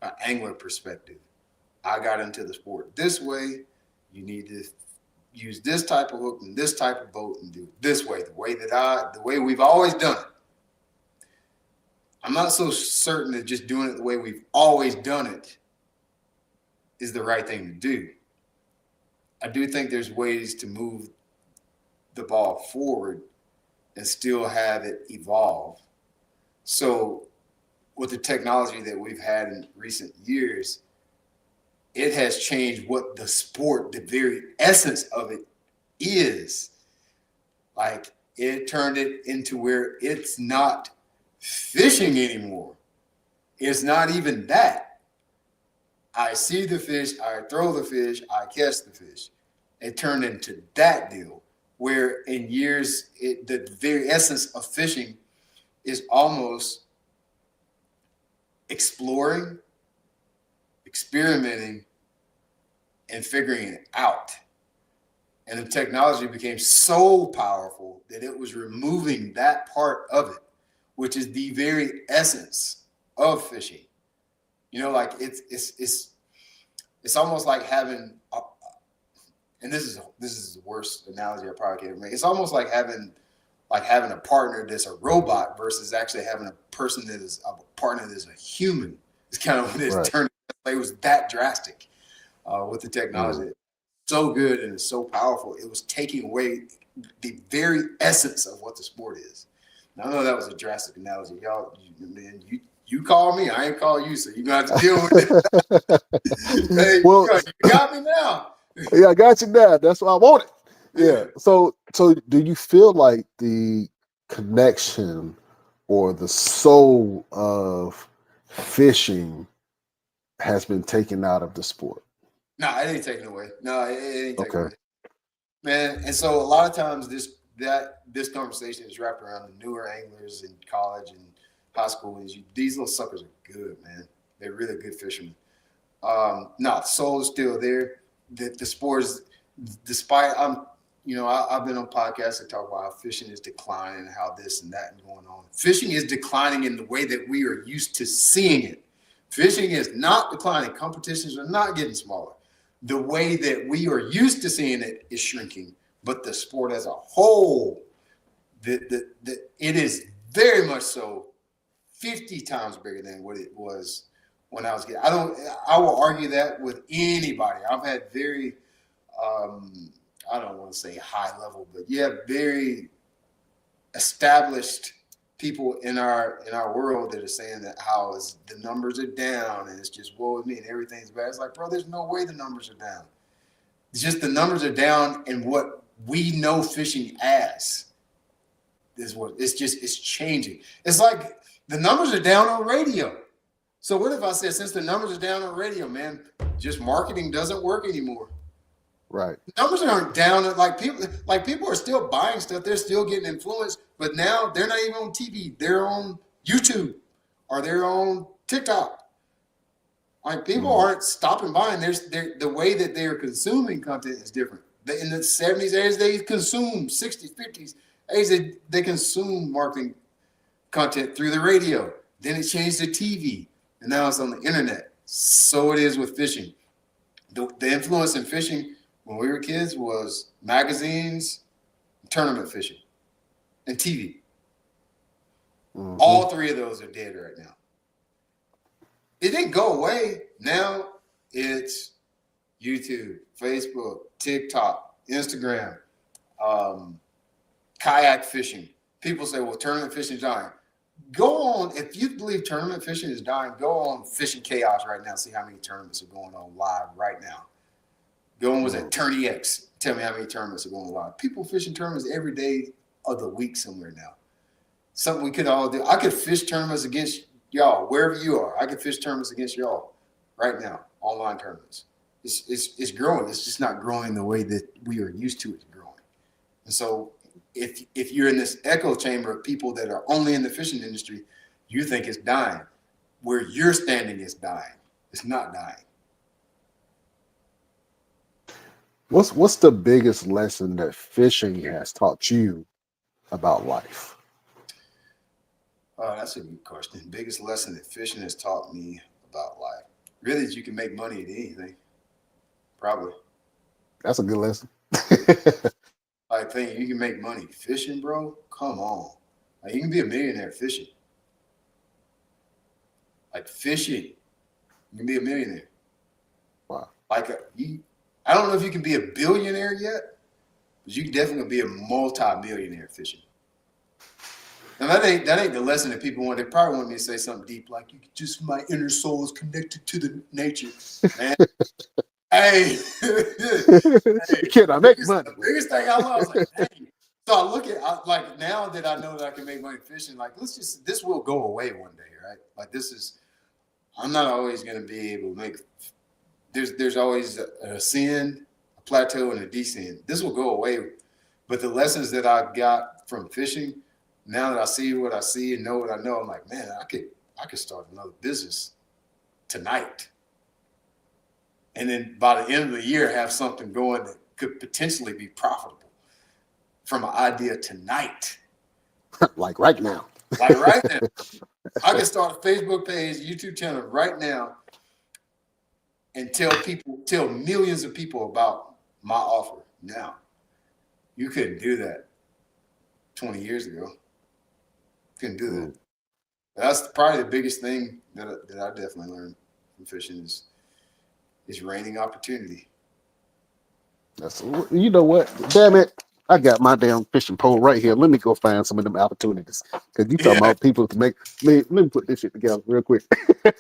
an angler perspective. I got into the sport this way. You need to use this type of hook and this type of boat and do it this way, the way we've always done it. I'm not so certain that just doing it the way we've always done it is the right thing to do. I do think there's ways to move the ball forward and still have it evolve. So with the technology that we've had in recent years, it has changed what the sport, the very essence of it is. Like, it turned it into where it's not fishing anymore. It's not even that. I see the fish, I throw the fish, I catch the fish. It turned into that deal where in years, the very essence of fishing is almost exploring, experimenting, and figuring it out. And the technology became so powerful that it was removing that part of it, which is the very essence of fishing. You know, like it's almost like having, and this is the worst analogy I probably can ever make. It's almost like having a partner that's a robot versus actually having a person that is a partner that is a human. It's kind of what it's turned. It was that drastic with the technology. So good and it's so powerful. It was taking away the very essence of what the sport is. Now, I know that was a drastic analogy, y'all. You call me, I ain't call you, so you're gonna have to deal with it. Hey, well, you got me now. Yeah, I got you now. That's what I wanted. Yeah. So do you feel like the connection or the soul of fishing has been taken out of the sport? No, it ain't taken away. No, it ain't taken away. Man, and so a lot of times this conversation is wrapped around the newer anglers in college and high school. These little suckers are good, man. They're really good fishermen. No, the soul is still there. The sport is, despite I've been on podcasts that talk about how fishing is declining, how this and that is going on. Fishing is declining in the way that we are used to seeing it. Fishing is not declining. Competitions are not getting smaller. The way that we are used to seeing it is shrinking, but the sport as a whole, it is very much so 50 times bigger than what it was when I was getting. I will argue that with anybody. I've had very, I don't want to say high level, but yeah, very established people in our world that are saying that how the numbers are down and it's just woe with me and everything's bad. It's like, bro, there's no way the numbers are down. It's just the numbers are down, and what we know fishing as is what it's changing. It's like the numbers are down on radio. So what if I said, since the numbers are down on radio, man, just marketing doesn't work anymore? Right. Numbers aren't down. Like people are still buying stuff. They're still getting influenced, but now they're not even on TV. They're on YouTube or they're on TikTok. Like, people aren't stopping buying. The way that they're consuming content is different. In the 70s, 80s, they consumed 60s, 50s, 80s, they consumed marketing content through the radio. Then it changed to TV, and now it's on the internet. So it is with fishing. The influence in fishing when we were kids was magazines, tournament fishing, and TV. Mm-hmm. All three of those are dead right now. It didn't go away. Now it's YouTube, Facebook, TikTok, Instagram, kayak fishing. People say, well, tournament fishing is dying. Go on. If you believe tournament fishing is dying, go on Fishing Chaos right now. See how many tournaments are going on live right now. Go on, was it Tourney X? Tell me how many tournaments are going live. People fishing tournaments every day of the week somewhere now. Something we could all do. I could fish tournaments against y'all, wherever you are. I could fish tournaments against y'all right now, online tournaments. It's growing. It's just not growing the way that we are used to it growing. And so if you're in this echo chamber of people that are only in the fishing industry, you think it's dying. Where you're standing is dying. It's not dying. What's the biggest lesson that fishing has taught you about life? Oh, that's a good question. Biggest lesson that fishing has taught me about life. Really, is you can make money at anything. Probably. That's a good lesson. I think you can make money fishing, bro. Come on. Like, you can be a millionaire fishing. Like fishing, you can be a millionaire. Wow. Like I don't know if you can be a billionaire yet, but you can definitely be a multi-millionaire fishing. Now that ain't the lesson that people want. They probably want me to say something deep, like you just my inner soul is connected to the nature. Man, hey, Can I make money? the biggest thing I love is like, dang. So I look at like now that I know that I can make money fishing, like this will go away one day, right? Like I'm not always gonna be able to make. There's always a ascend, a plateau, and a descend. This will go away, but the lessons that I got from fishing, now that I see what I see and know what I know, I'm like, man, I could start another business tonight, and then by the end of the year have something going that could potentially be profitable from an idea tonight. Like right now. Like right now, I can start a Facebook page, YouTube channel right now, and tell millions of people about my offer now. You couldn't do that 20 years ago. Couldn't do that. That's probably the biggest thing that I definitely learned from fishing is raining opportunity. You know what? Damn it. I got my damn fishing pole right here. Let me go find some of them opportunities. Because you talking about people to make. Let me put this shit together real quick.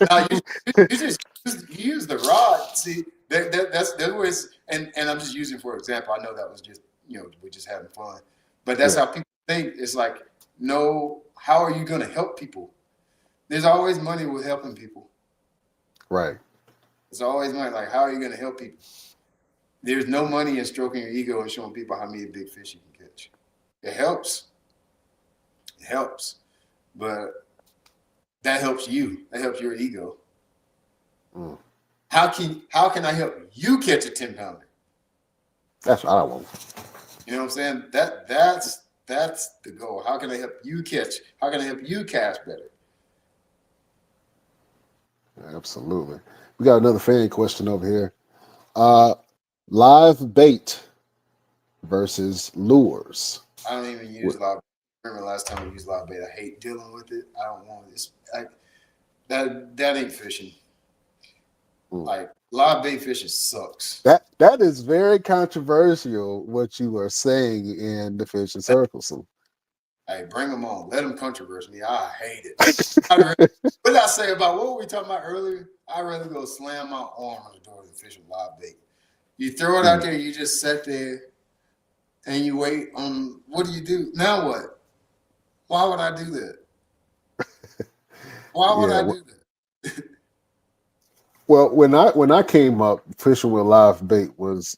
No, you just use the rod. See, that's always, and I'm just using for example. I know that was just, we're just having fun. But that's how people think. It's like, no, how are you going to help people? There's always money with helping people. Right. There's always money. Like, how are you going to help people? There's no money in stroking your ego and showing people how many big fish you can catch. It helps. It helps. But that helps you. That helps your ego. How can I help you catch a 10-pounder? That's what I want. You know what I'm saying? That's the goal. How can I help you catch? How can I help you cast better? Absolutely. We got another fan question over here. Live bait versus lures. I don't even use live bait. Remember last time I used live bait? I hate dealing with it. I don't want it. That ain't fishing. Like live bait fishing sucks. That is very controversial what you are saying in the fishing circles. Hey, bring them on. Let them controversy me. I hate it. What did I say about what were we talking about earlier? I'd rather go slam my arm on the door than fish with live bait. You throw it out there, you just sit there and you wait on what do you do? Now what? Why would I do that? Why would I do that? Well, when I came up, fishing with live bait was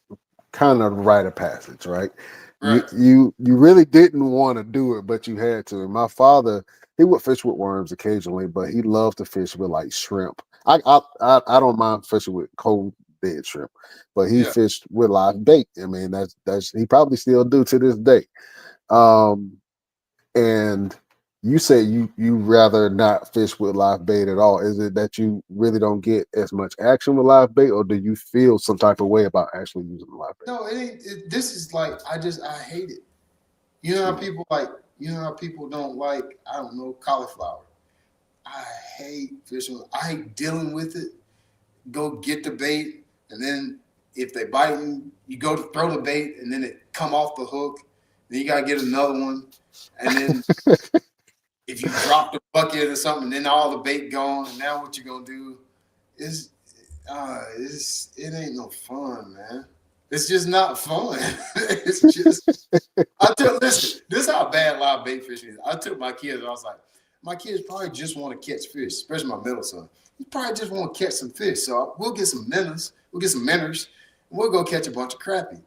kind of a rite of passage, right? Right. You really didn't want to do it, but you had to. And my father, he would fish with worms occasionally, but he loved to fish with like shrimp. I don't mind fishing with cold dead shrimp, but he fished with live bait. I mean, that's he probably still do to this day. And you say you rather not fish with live bait at all. Is it that you really don't get as much action with live bait, or do you feel some type of way about actually using live bait? No, it ain't. This is like I hate it. You know how people don't like, I don't know, cauliflower. I hate fishing. I hate dealing with it. Go get the bait, and then if they bite you go to throw the bait, and then it come off the hook. Then you gotta get another one, and then if you drop the bucket or something, then all the bait gone, and now what you gonna do is it ain't no fun, man. It's just not fun. It's just listen, this is how bad live bait fishing is. I took my kids and I was like, my kids probably just want to catch fish, especially my middle son. He probably just want to catch some fish. So we'll get some minnows, and we'll go catch a bunch of crappie.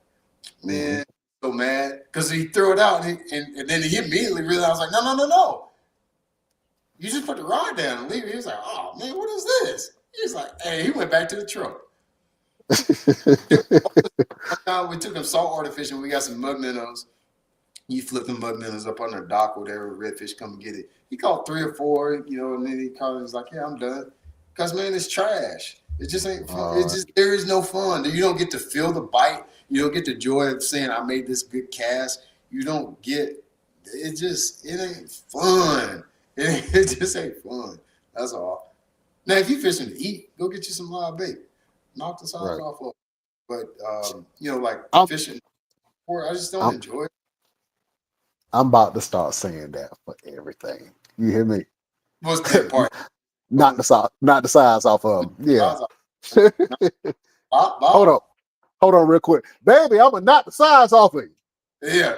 Man, so mad because he threw it out and then he immediately realized, like, no. You just put the rod down and leave it. He was like, oh man, what is this? He's like, hey, he went back to the truck. One time we took him saltwater fishing. We got some mud minnows. You flip the mud minnows up on the dock, whatever. Redfish come and get it. He caught 3 or 4, and then he called and was like, "Yeah, I'm done." Because man, it's trash. It just ain't fun. It's just there is no fun. You don't get to feel the bite. You don't get the joy of saying I made this good cast. You don't get it. It ain't fun. It just ain't fun. That's all. Now, if you're fishing to eat, go get you some live bait. Knock the sides off of it. But like fishing, I just don't enjoy it. I'm about to start saying that for everything. You hear me? What's that part? Not the size off of them. Yeah. Hold on, real quick, baby. I'm gonna knock the size off of you. Yeah.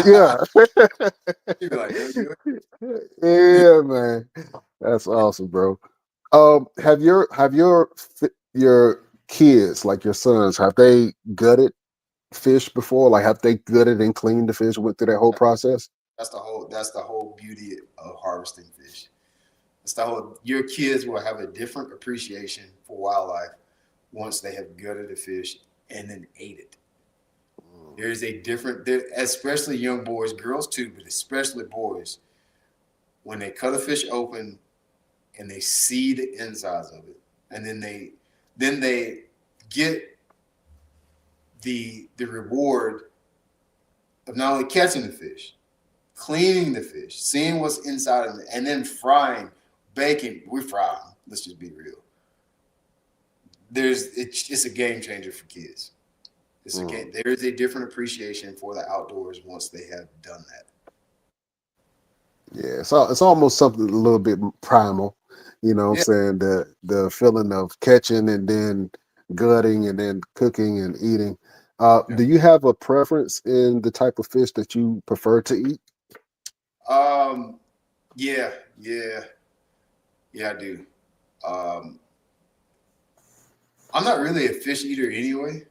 Yeah. You be like, yeah, man. That's awesome, bro. Have your kids, like your sons, have they gutted fish before? Like, have they gutted and cleaned the fish through that whole process? That's the whole beauty of harvesting fish. Your kids will have a different appreciation for wildlife once they have gutted a fish and then ate it. There's a different, especially young boys, girls too, but especially boys, when they cut a fish open and they see the insides of it, and then they get the reward of not only catching the fish, cleaning the fish, seeing what's inside of it, and then frying, baking. We fry them. Let's just be real. It's a game changer for kids. There is a different appreciation for the outdoors once they have done that. Yeah, so it's almost something a little bit primal, what I'm saying? The feeling of catching and then gutting and then cooking and eating. Do you have a preference in the type of fish that you prefer to eat? Yeah, I do. I'm not really a fish eater anyway.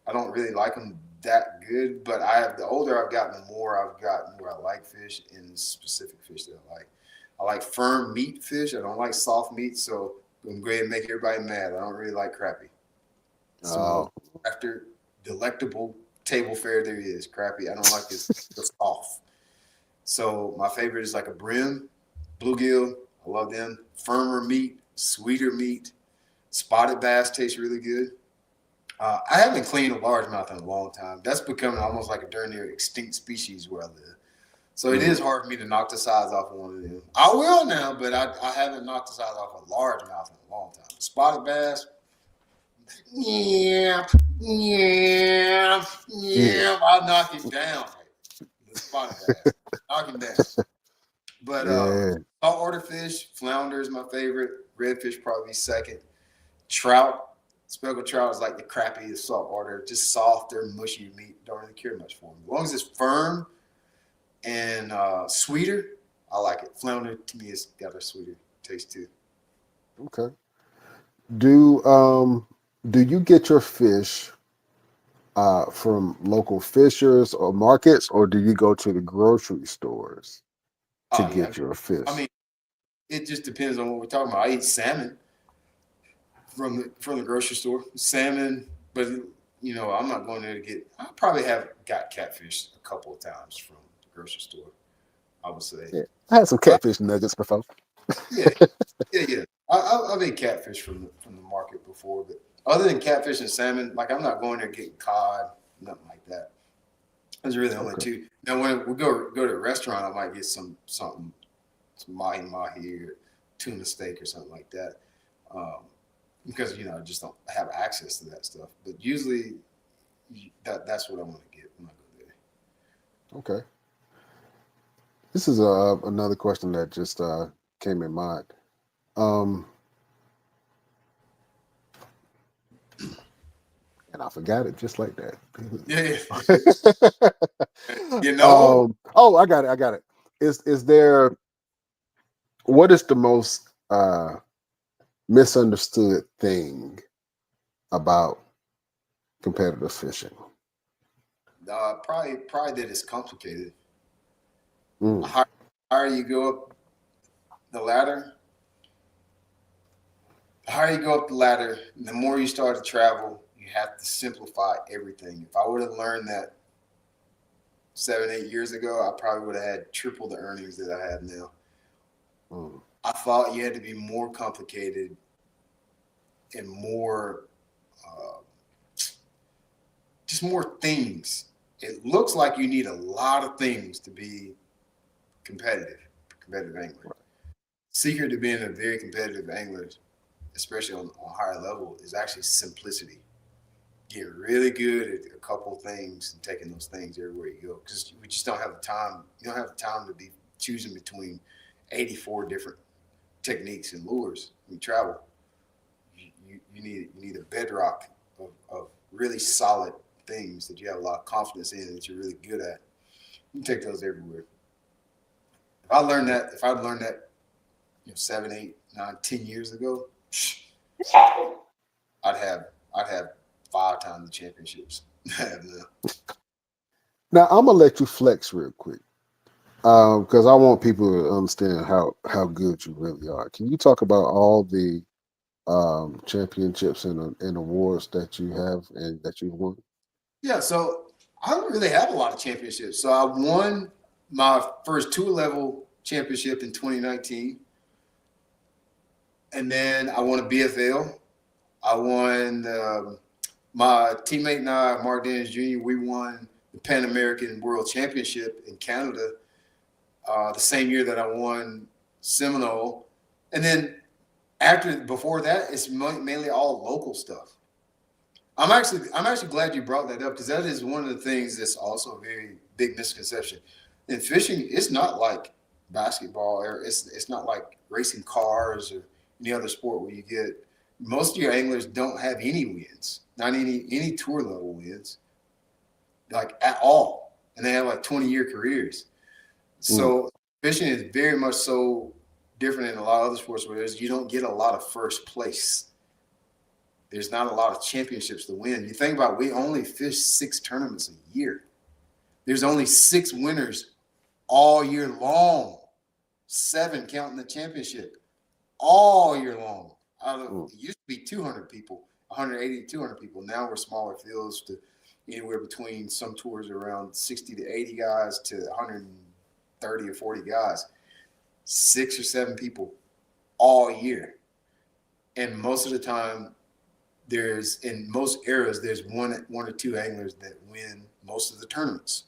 I don't really like them that good, but the older I've gotten, the more I've gotten where I like fish and specific fish that I like. I like firm meat fish. I don't like soft meat, so I'm going to make everybody mad. I don't really like crappie. So after delectable table fare there is, crappie. I don't like this soft. So my favorite is like a brim, bluegill. I love them. Firmer meat, sweeter meat. Spotted bass tastes really good. I haven't cleaned a largemouth in a long time. That's becoming almost like a darn near extinct species where I live. So it is hard for me to knock the size off of one of them. I will now, but I haven't knocked the size off a largemouth in a long time. Spotted bass, I'll knock it down. The spotted bass, knock him down. But saltwater fish, flounder is my favorite. Redfish probably second. Trout, speckled trout is like the crappie of saltwater, just softer, mushy meat. Don't really care much for them. As long as it's firm and sweeter, I like it. Flounder to me has got a sweeter taste too. Okay. Do you get your fish from local fishers or markets, or do you go to the grocery stores to get your fish? I mean, it just depends on what we're talking about. I eat salmon from the grocery store, salmon, but I'm not going there to get. I probably have got catfish a couple of times from the grocery store, I would say. Yeah. I had some catfish nuggets before. Yeah. I've ate catfish from the market before, but other than catfish and salmon, like I'm not going there getting cod, nothing like that. Those are really only two. Now when we go to a restaurant, I might get some mahi or tuna steak or something like that, because I just don't have access to that stuff. But usually, that's what I want to get when I go there. Okay. This is another question that just came in mind. And I forgot it just like that. Yeah. I got it. Is there, what is the most misunderstood thing about competitive fishing? Probably that it's complicated. The higher you go up the ladder, the more you start to travel, You have to simplify everything. If I would have learned that 7-8 years ago, I probably would have had triple the earnings that I have now. I thought you had to be more complicated and more, just more things. It looks like you need a lot of things to be competitive angler. Secret to being a very competitive angler, especially on a higher level, is actually simplicity. Get really good at a couple things and taking those things everywhere you go, because we just don't have the time. You don't have the time to be choosing between 84 different techniques and lures when you travel. You need a bedrock of really solid things that you have a lot of confidence in, that you're really good at. You take those everywhere. If I'd learned that 7, 8, 9, 10 years ago, I'd have 5 times the championships I have now. Now I'm gonna let you flex real quick, because I want people to understand how good you really are. Can you talk about all the championships and awards that you have and that you've won? Yeah, so I don't really have a lot of championships. So I won my first tour level championship in 2019. And then I won a BFL. I won my teammate and I, Mark Dennis Jr., we won the Pan American World Championship in Canada the same year that I won Seminole. And then before that, it's mainly all local stuff. I'm actually glad you brought that up, because that is one of the things that's also a very big misconception. In fishing, it's not like basketball, or it's not like racing cars or any other sport where you get most of your anglers don't have any wins, not any tour level wins, like at all, and they have like 20-year careers. So fishing is very much so different in a lot of other sports where you don't get a lot of first place. There's not a lot of championships to win. You think about, we only fish 6 tournaments a year. There's only 6 winners all year long, 7 counting the championship, all year long. It used to be 200 people, 180 to 200 people. Now we're smaller fields to anywhere between some tours around 60 to 80 guys to 130 or 40 guys. 6 or 7 people all year. And most of the time, in most eras, there's one or 2 anglers that win most of the tournaments.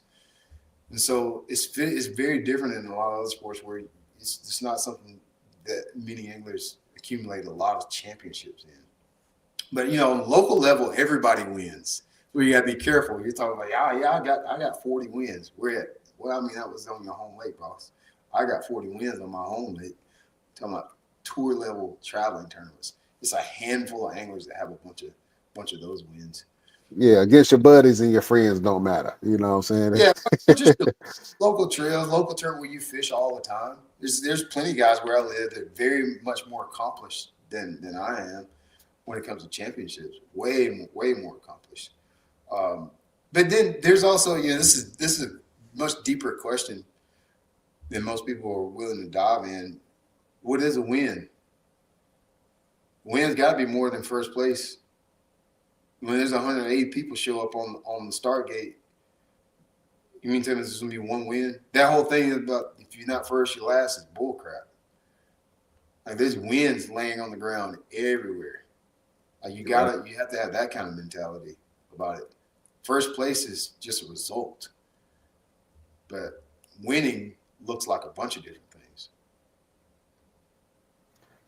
And so it's very different in a lot of other sports where it's not something that many anglers accumulate a lot of championships in. But on local level, everybody wins. So you got to be careful. You're talking like, I got 40 wins. Where at? Well, I mean, that was on your home lake, boss. I got 40 wins on my home lake. I'm talking about tour level traveling tournaments. It's a handful of anglers that have a bunch of those wins. Yeah, against your buddies and your friends don't matter. You know what I'm saying? Yeah, just local trails, local tournament where you fish all the time. There's plenty of guys where I live that are very much more accomplished than I am when it comes to championships. Way more accomplished. But then there's also, this is a much deeper question than most people are willing to dive in. What is a win? Win's got to be more than first place. When there's 180 people show up on the start gate, you mean to tell me there's going to be one win? That whole thing about if you're not first, you're last is bullcrap. Like, there's wins laying on the ground everywhere. Like, you have to have that kind of mentality about it. First place is just a result, but winning looks like a bunch of different things.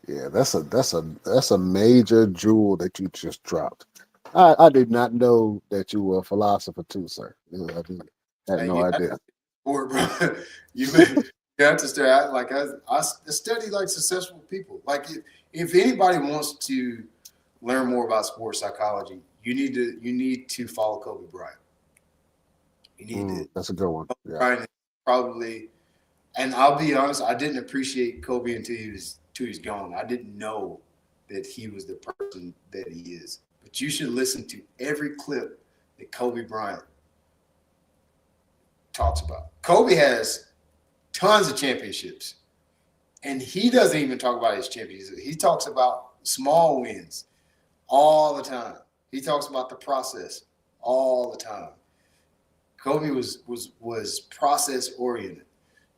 Yeah, that's a major jewel that you just dropped. I did not know that you were a philosopher too, sir. I had no idea. Bro. You have to start I study like successful people. Like if anybody wants to learn more about sports psychology, you need to follow Kobe Bryant. You need to. That's a good one. Kobe Bryant probably, and I'll be honest, I didn't appreciate Kobe until he's gone. I didn't know that he was the person that he is. But you should listen to every clip that Kobe Bryant talks about. Kobe has tons of championships, and he doesn't even talk about his championships. He talks about small wins all the time. He talks about the process all the time. Kobe was process oriented.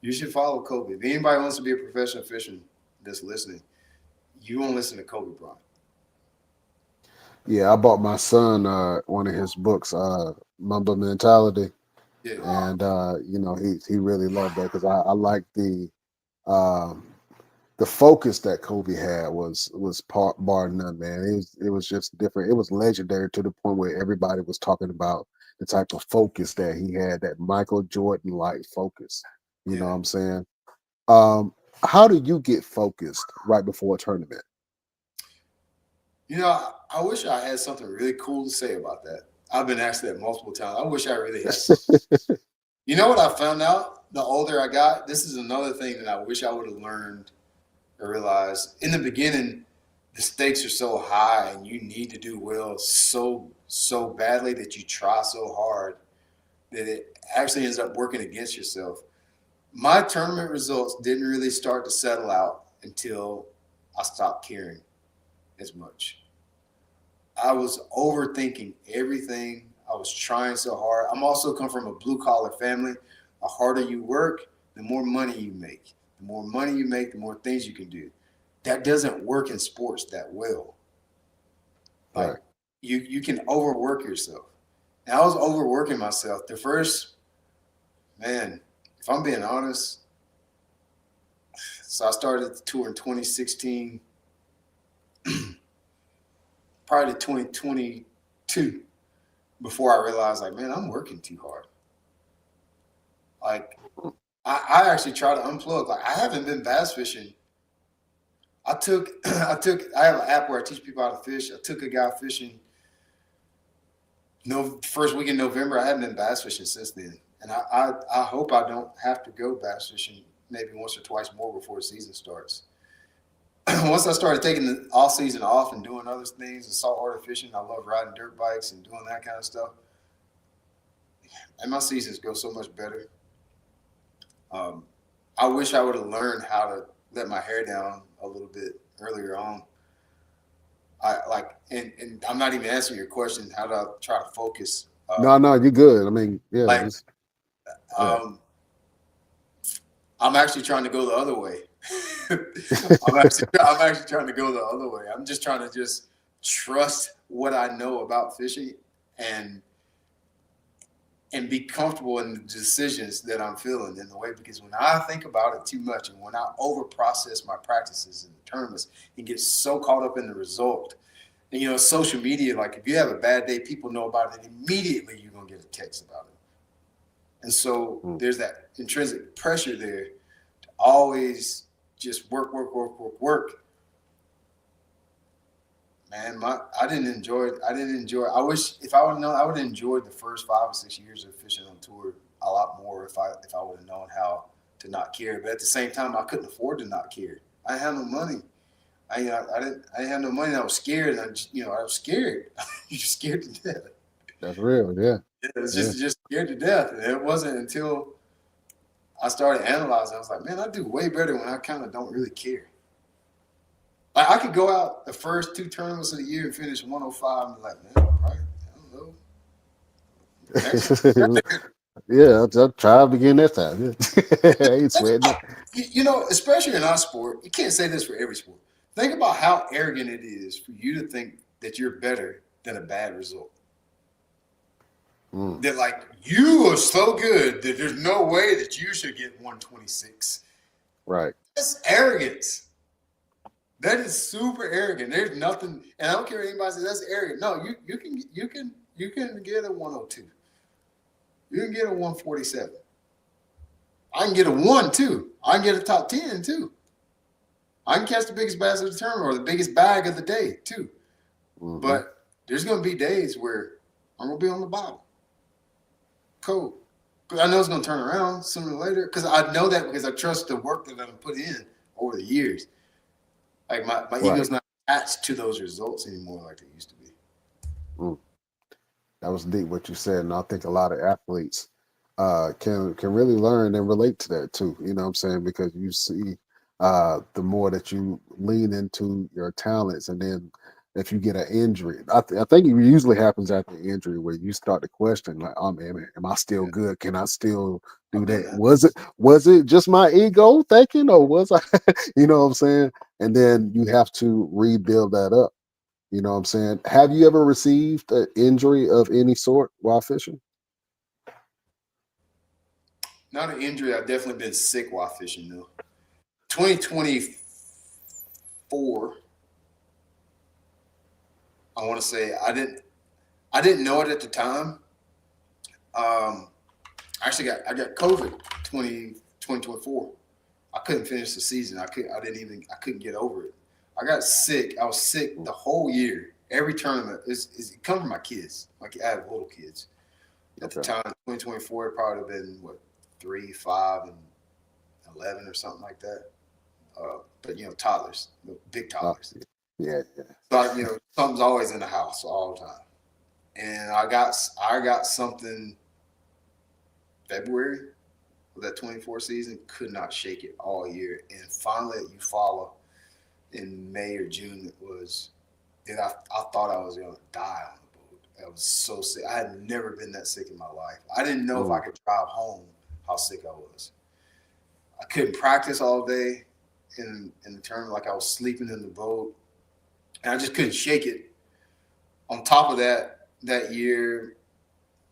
You should follow Kobe. If anybody wants to be a professional fisherman that's listening, you won't listen to Kobe Bryant. Yeah, I bought my son one of his books, Mamba Mentality, Yeah. and he really loved that because I like um, the focus that Kobe had was bar none, man. It was just different. It was legendary to the point where everybody was talking about the type of focus that he had, that Michael Jordan like focus. You know what I'm saying? How do you get focused right before a tournament? You know, I wish I had something really cool to say about that. I've been asked that multiple times. I wish I really had something. You know what I found out the older I got? This is another thing that I wish I would have learned or realized. In the beginning, the stakes are so high and you need to do well so badly that you try so hard that it actually ends up working against yourself. My tournament results didn't really start to settle out until I stopped caring as much. I was overthinking everything. I was trying so hard. I'm also come from a blue collar family. The harder you work, the more money you make. The more money you make, the more things you can do. That doesn't work in sports that well. Like Right. you can overwork yourself. And I was overworking myself. The first, man, if I'm being honest, so I started the tour in 2016. Probably 2022 before I realized, like, man, I'm working too hard. Like, I actually try to unplug. Like, I haven't been bass fishing. I have an app where I teach people how to fish. I took a guy fishing first week in November. I haven't been bass fishing since then. And I hope I don't have to go bass fishing maybe once or twice more before the season starts. Once I started taking the off season off and doing other things and saltwater fishing, I love riding dirt bikes and doing that kind of stuff. And my seasons go so much better. I wish I would have learned how to let my hair down a little bit earlier on. And I'm not even answering your question. How do I try to focus? No, you're good. I mean, yeah. I'm actually trying to go the other way. I'm actually trying to go the other way. I'm just trying to just trust what I know about fishing and be comfortable in the decisions that I'm feeling in the way. Because when I think about it too much and when I over process my practices and tournaments and get so caught up in the result, and social media, like if you have a bad day, people know about it immediately. You're gonna get a text about it, and so there's that intrinsic pressure there to always just work. Man, I didn't enjoy it. I wish if I would have known, I would have enjoyed the first 5 or 6 years of fishing on tour a lot more if I would have known how to not care. But at the same time, I couldn't afford to not care. I had no money. I didn't have no money. And I was scared. And I was scared. You're just scared to death. That's real, yeah. It was just scared to death. And it wasn't until I started analyzing, I was like, man, I do way better when I kind of don't really care. Like I could go out the first 2 tournaments of the year and finish 105 and be like, man, all right, I don't know. Yeah, I'll try again next time. Yeah. I ain't sweating it. Especially in our sport, you can't say this for every sport. Think about how arrogant it is for you to think that you're better than a bad result. That like you are so good that there's no way that you should get 126. Right. That's arrogance. That is super arrogant. There's nothing, and I don't care what anybody says. That's arrogant. No, you can get a 102. You can get a 147. I can get a 1 too. I can get a top 10 too. I can catch the biggest bass of the tournament or the biggest bag of the day too. But there's going to be days where I'm going to be on the bottom. Cool. Because I know it's going to turn around sooner or later. Because I know that because I trust the work that I've put in over the years. Like my ego's not attached to those results anymore like they used to be. That was deep what you said, and I think a lot of athletes can really learn and relate to that too. You know what I'm saying? Because you see the more that you lean into your talents and then if you get an injury. I think it usually happens after injury where you start to question, like, oh man, am I still good? Can I still do that? Was it just my ego thinking, or was I, you know what I'm saying? And then you have to rebuild that up. You know what I'm saying? Have you ever received an injury of any sort while fishing? Not an injury. I've definitely been sick while fishing though. 2024. I want to say I didn't know it at the time. I got COVID 2024. I couldn't finish the season. I couldn't get over it. I got sick. I was sick the whole year. Every tournament it come from my kids. Like I have little kids. At the time, 2024, it probably would have been 3, 5, and 11 or something like that. But toddlers, big toddlers. Yeah. So something's always in the house all the time. And I got something February of that 24 season, could not shake it all year. And finally at Eufaula in May or June, I thought I was gonna die on the boat. I was so sick. I had never been that sick in my life. I didn't know if I could drive home how sick I was. I couldn't practice all day in the tournament, like I was sleeping in the boat. And I just couldn't shake it. On top of that year,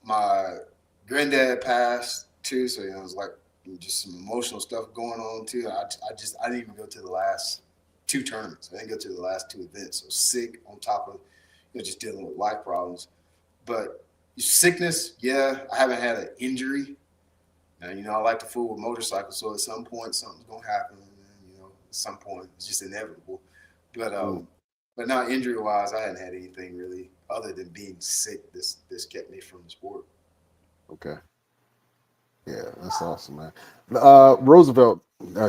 my granddad passed too, so it was like just some emotional stuff going on too. I didn't even go to the last 2 tournaments. I didn't go to the last 2 events. So sick on top of just dealing with life problems. But sickness, yeah, I haven't had an injury. Now, I like to fool with motorcycles, so at some point something's gonna happen. At some point it's just inevitable. But not injury-wise, I hadn't had anything really other than being sick. This kept me from the sport. Okay. Yeah, that's awesome, man. Roosevelt,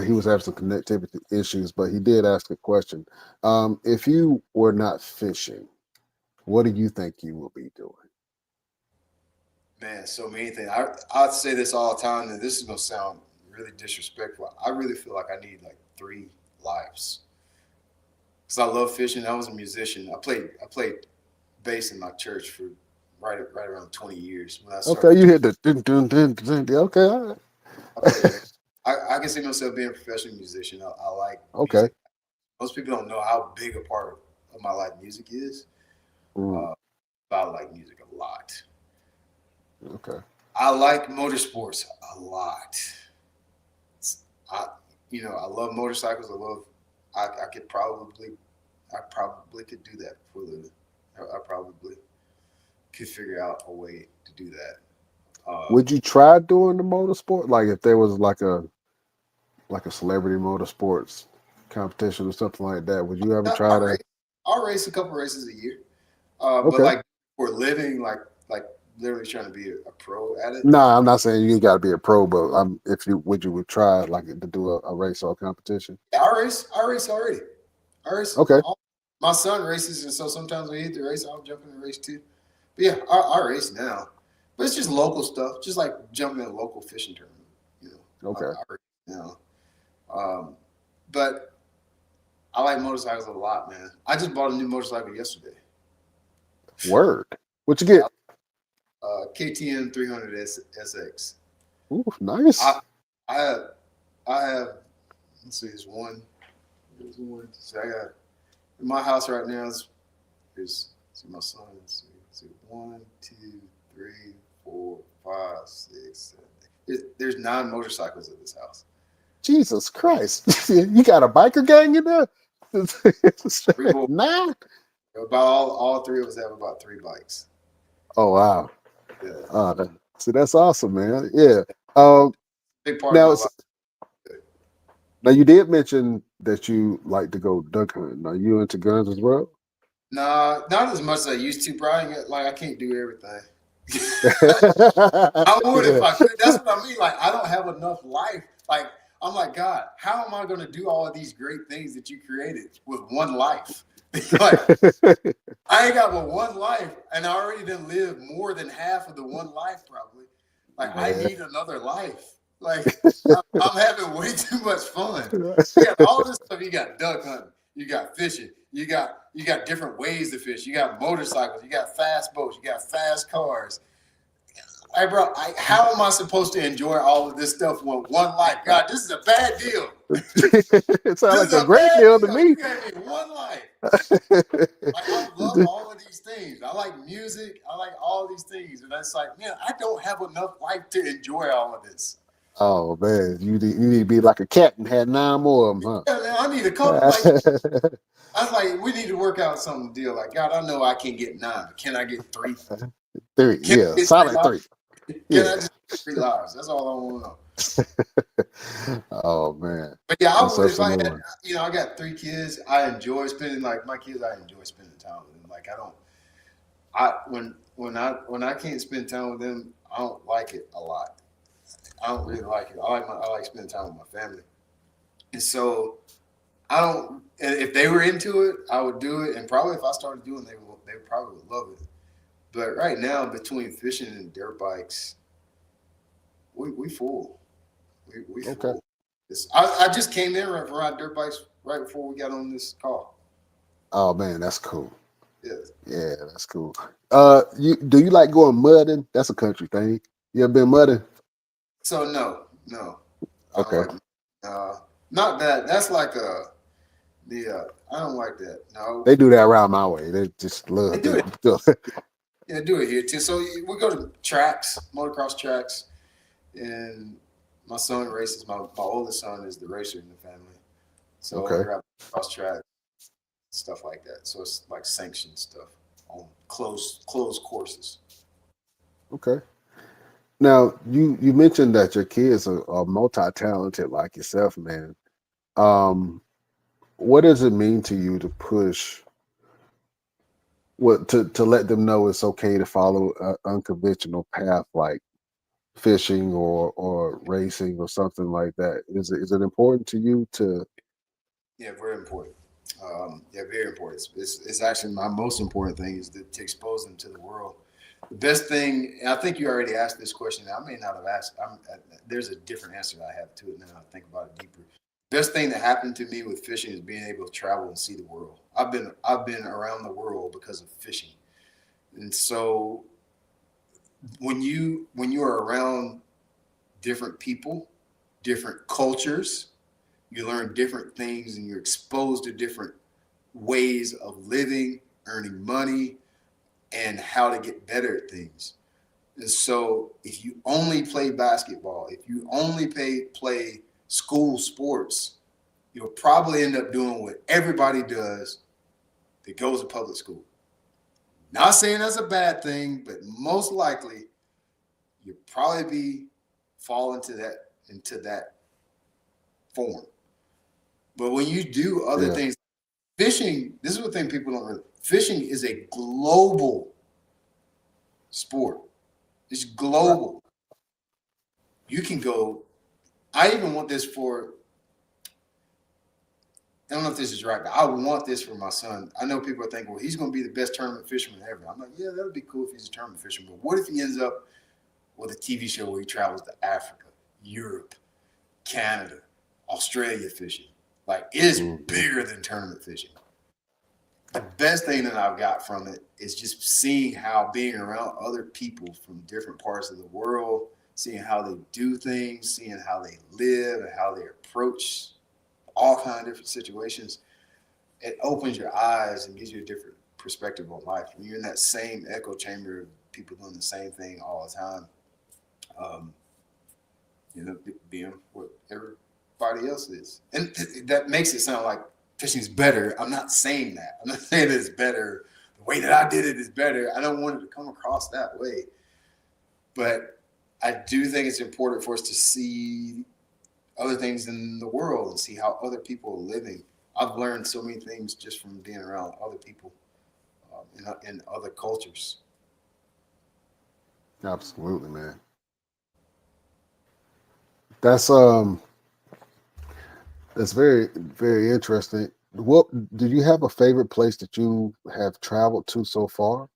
he was having some connectivity issues, but he did ask a question. If you were not fishing, what do you think you will be doing? Man, so many things. I say this all the time, and this is going to sound really disrespectful. I really feel like I need like 3 lives. Because I love fishing. I was a musician. I played bass in my church for right around 20 years. When I started, okay, you hit the dun. Okay, all right. I can see myself being a professional musician. I like music. Most people don't know how big a part of my life music is. But I like music a lot. Okay. I like motorsports a lot. I love motorcycles. I probably could do that for a living. I probably could figure out a way to do that. Would you try doing the motorsport? Like if there was like a celebrity motorsports competition or something like that, would you ever try that? I'll race a couple races a year. But like for a living, like literally trying to be a pro at it. No, I'm not saying you got to be a pro, but would you try like to do a race or a competition? Yeah, I race already. I race. Okay. My son races, and so sometimes when he hit the race, I'll jump in the race too. But yeah, I race now. But it's just local stuff, just like jumping in a local fishing tournament. Okay. I race now. But I like motorcycles a lot, man. I just bought a new motorcycle yesterday. Word. What you get? KTM 300 SX. Ooh, nice. I have. Let's see, there's one. So I got in my house right now. There's my son. Let's see, 1, 2, 3, 4, 5, 6, 7. There's 9 motorcycles at this house. Jesus Christ! You got a biker gang in there? 9? About all 3 of us have about 3 bikes. Oh wow! Yeah. See, that's awesome, man. Yeah. Big part now, of my life. Now you did mention that you like to go duck hunting. Are you into guns as well? Nah, not as much as I used to, Brian. Like I can't do everything. I would if I could. That's what I mean. Like I don't have enough life. Like I'm like, God, how am I going to do all of these great things that you created with one life? Like I ain't got but one life, and I already done lived more than half of the one life probably. Like I need another life. Like I'm having way too much fun. You got all this stuff. You got duck hunting. You got fishing. You got different ways to fish. You got motorcycles. You got fast boats. You got fast cars. Hey, bro, how am I supposed to enjoy all of this stuff with one life? God, this is a bad deal. It sounds like This is a a great bad deal to deal. me. You gave me one life. Like, I love all of these things. I like music. I like all these things. And that's like, man, I don't have enough life to enjoy all of this. Oh man, you need to be like a cat and had 9 more of them, Yeah, man, I need a couple. Like, huh? I was like, we need to work out some deal. Like, God, I know I can get 9, but can I get 3? 3, Can I yeah, get 3 solid lives? 3. Can I Yeah. just get 3 lives? That's all I want to know. Oh man, But yeah, I that's would, such if a I good had, one. I got 3 kids. I enjoy spending, like, my kids, I enjoy spending time with them. Like, when I can't spend time with them, I don't like it a lot. I don't really like it. I like spending time with my family. And so and if they were into it, I would do it. And probably if I started doing it, they probably would love it. But right now, between fishing and dirt bikes, we full. We Okay. full. I just came in around dirt bikes right before we got on this call. Oh man, that's cool. Yeah. Yeah, that's cool. Do you like going mudding? That's a country thing. You ever been mudding? So no, I don't Okay. like. Not that. That's like I don't like that. No, They do that around my way. They just they love do doing it. it. Yeah, do it here too. So we go to tracks, motocross tracks, and my son races. My oldest son is the racer in the family, so Okay. we're at cross track stuff like that. So it's like sanctioned stuff on closed courses. Okay. Now you mentioned that your kids are multi-talented like yourself, man. Um, what does it mean to you to push what to let them know it's okay to follow an unconventional path like fishing or racing or something like that? Is it important to you to? Yeah, very important. Yeah, very important. It's actually my most important thing is to expose them to the world. The best thing, and I think you already asked this question. I may not have asked. There's a different answer I have to it now. I think about it deeper. Best thing that happened to me with fishing is being able to travel and see the world. I've been around the world because of fishing, and so when you are around different people, different cultures, you learn different things, and you're exposed to different ways of living, earning money, and how to get better at things. And so if you only play basketball, if you only play school sports, you'll probably end up doing what everybody does that goes to public school. Not saying that's a bad thing, but most likely you'll probably fall into that form. But when you do other Yeah. things, fishing, this is what thing people don't really. Fishing is a global sport. It's Right. global. You can go. I even want this for. I don't know if this is right, but I want this for my son. I know people are thinking, well, he's going to be the best tournament fisherman ever. I'm like, yeah, that would be cool if he's a tournament fisherman. But what if he ends up with a TV show where he travels to Africa, Europe, Canada, Australia fishing? Like, it is bigger than tournament fishing. The best thing that I've got from it is just seeing how being around other people from different parts of the world, seeing how they do things, seeing how they live and how they approach all kinds of different situations. It opens your eyes and gives you a different perspective on life. When you're in that same echo chamber of people doing the same thing all the time, being what everybody else is. And that makes it sound like fishing's better. I'm not saying that. I'm not saying it's better. The way that I did it is better. I don't want it to come across that way. But I do think it's important for us to see other things in the world and see how other people are living. I've learned so many things just from being around other people in other cultures. Absolutely, man. That's very, very interesting. What do you have a favorite place that you have traveled to so far?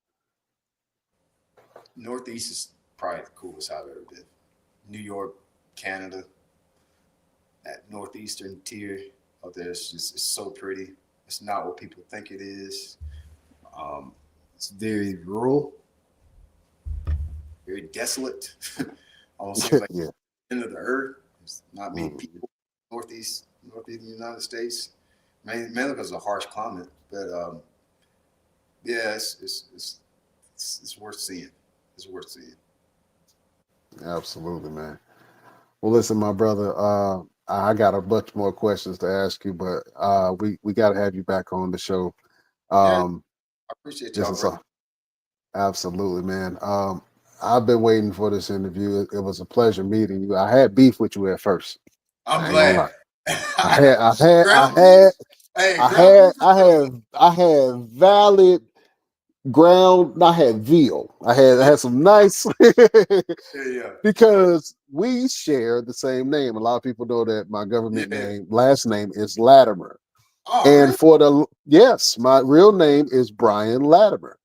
Northeast is probably the coolest I've ever been. New York, Canada, that northeastern tier up there is just it's so pretty. It's not what people think it is. It's very rural, very desolate. Almost seems like Yeah. the end of the earth. There's not many people northeast of the United States, mainly because of the harsh climate. But yeah, it's worth seeing. It's worth seeing. Absolutely, man. Well, listen, my brother, I got a bunch more questions to ask you, but we got to have you back on the show. Yeah, I appreciate This y'all, is bro. absolutely, man. I've been waiting for this interview. It was a pleasure meeting you. I had beef with you at first. I'm I ain't gonna glad. lie. I Ground beef. Hey, ground beef is good. I had valid ground. I had veal. I had some nice Yeah. because we share the same name. A lot of people know that my government Yeah. last name is Latimer. Oh, And really? yes, my real name is Brian Latimer.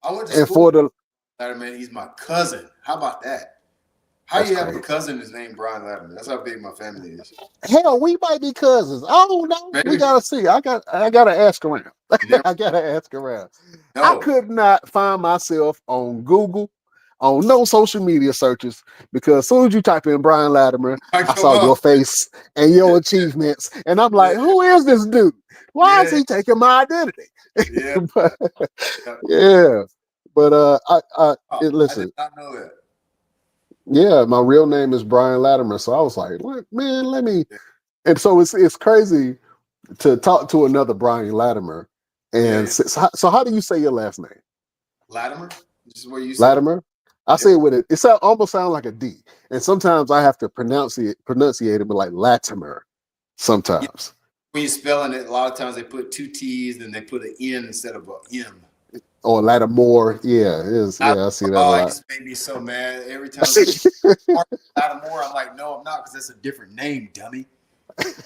I went to And school for the Latimer, he's my cousin. How about that? How That's you have a crazy. cousin that's named Brian Latimer? That's how big my family is. Hell, we might be cousins. I don't know. We Maybe. gotta see. I gotta ask around. Never, I gotta ask around. I no. could not find myself on Google, on no social media searches, because as soon as you type in Brian Latimer, I I come saw your up. face and your achievements, and I'm like, Yeah. who is this dude? Why is Yeah. he taking my identity? Yeah. But, Yeah. yeah, but Oh, I did listen, not know that. yeah, my real name is Brian Latimer, so I was like, "Look, man, let me." Yeah. And so it's crazy to talk to another Brian Latimer. Yeah. And Yeah. so how do you say your last name? Latimer? This is what you say? Latimer? I Yep. say it with it. Almost sound like a D. And sometimes I have to pronunciate it but like Latimer Yeah. sometimes. When you're spelling it, a lot of times they put two T's and they put an N instead of an M. Or Lattimore. Yeah, it is. Yeah, I see that a Oh, it lot. just made me so mad. Every time they Lattimore, I'm like, no, I'm not, because that's a different name, dummy.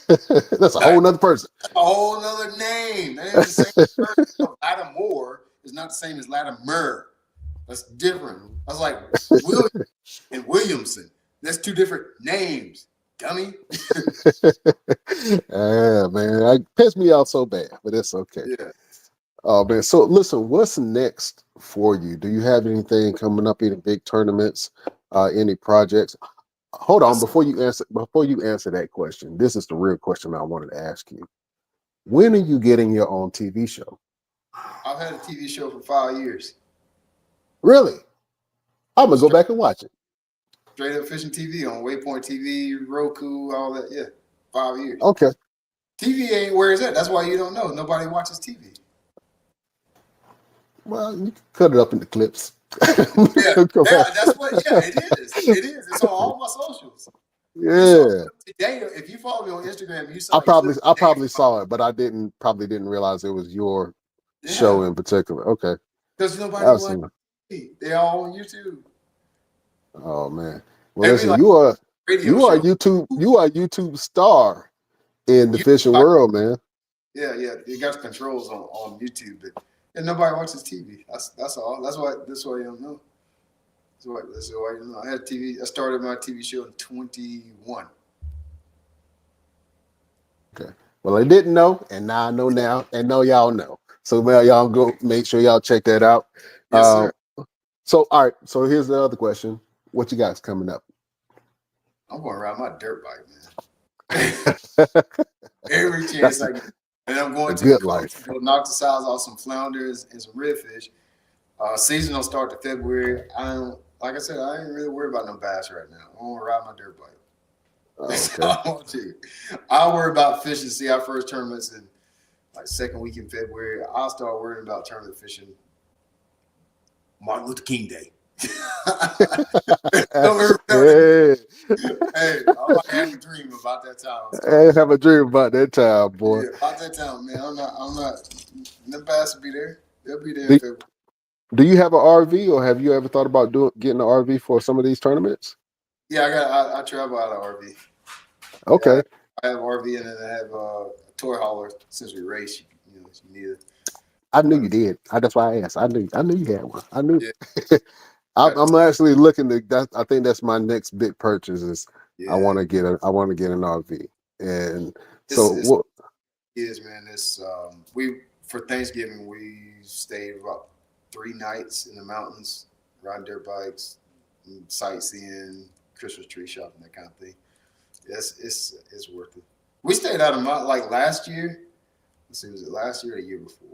That's a whole nother person. A whole nother name. That ain't the same person. Lattimore is not the same as Latimer. That's different. I was like, William and Williamson. That's two different names, dummy. Yeah, man. It pissed me off so bad, but it's okay. Yeah. Oh man. So listen, what's next for you? Do you have anything coming up, any big tournaments, any projects? Hold on, before you answer that question, this is the real question I wanted to ask you. When are you getting your own TV show? I've had a TV show for 5 years. Really? I'm gonna go back and watch it. Straight up fishing TV on Waypoint TV, Roku, all that. Yeah, 5 years. Okay. TV ain't where it's at. That's why you don't know. Nobody watches TV. Well, you can cut it up into clips. Yeah, Go back. that's what. Yeah, it is. It is. It's on all my socials. Yeah. Today, if you follow me on Instagram, you saw. I probably saw it, but I probably didn't realize it was your show in particular. Okay. Because nobody Awesome. watches TV. They all on YouTube. Oh man. Well, And listen, like you are radio show. YouTube star in the fishing world, man. Yeah, you got controls on YouTube, but and nobody watches TV. That's all. That's why you don't know. That's why you don't know. I had TV. I started my TV show in 21. Okay. Well, I didn't know, and now I know now, and know y'all know. So well, y'all go make sure y'all check that out. Yes, sir. So all right. So here's the other question: what you guys coming up? I'm going to ride my dirt bike, man. Every chance I get. And I'm going to good life. Go knock the size off some flounders and some redfish. Season will start to February. Like I said, I ain't really worried about no bass right now. I want to ride my dirt bike. That's all I want to. I'll worry about fishing. See our first tournaments in like second week in February. I'll start worrying about tournament fishing Martin Luther King Day. Hey, I might have a dream about that time. I have a dream about that time, boy. Yeah, about that time, man. I'm not. The bass will be there. They'll be there in February. Do you have an RV, or have you ever thought about getting an RV for some of these tournaments? Yeah, I travel out of RV. Okay. Yeah, I have RV and then I have a toy hauler. Since we race, you need it. I knew you did. That's why I asked. I knew you had one. I knew. Yeah. I'm actually looking to. I think that's my next big purchase. Is I want to get an RV, and so what? is, man. It's we for Thanksgiving we stayed about 3 nights in the mountains, riding dirt bikes, sightseeing, Christmas tree shopping, that kind of thing. Yes, it's worth it. We stayed out of like last year. Let's see, was it last year or the year before?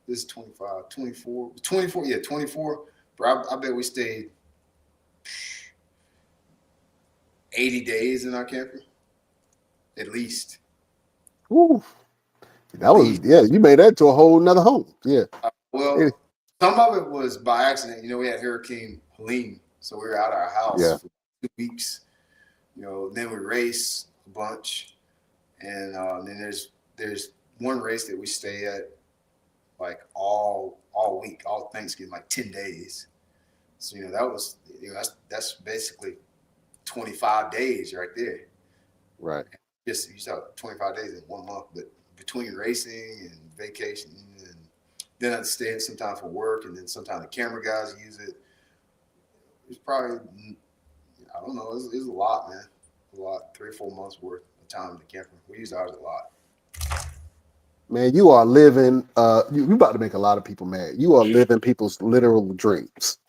This is 25, 24, 24, yeah, 24. But I bet we stayed 80 days in our camper, at least. Ooh, that was you made that to a whole nother home. Yeah. Well, some of it was by accident. You know, we had Hurricane Helene, so we were out of our house for 2 weeks. You know, then we race a bunch, and then there's one race that we stay at like all week, all Thanksgiving, like 10 days. So that was that's basically 25 days right there. Right. Just you saw 25 days in 1 month, but between racing and vacation, and then I'd stay sometimes for work, and then sometimes the camera guys use it. It's probably, I don't know, it's a lot, man. A lot, 3 or 4 months worth of time in the camper. We use ours a lot. Man, you are living. You about to make a lot of people mad. You are living people's literal dreams.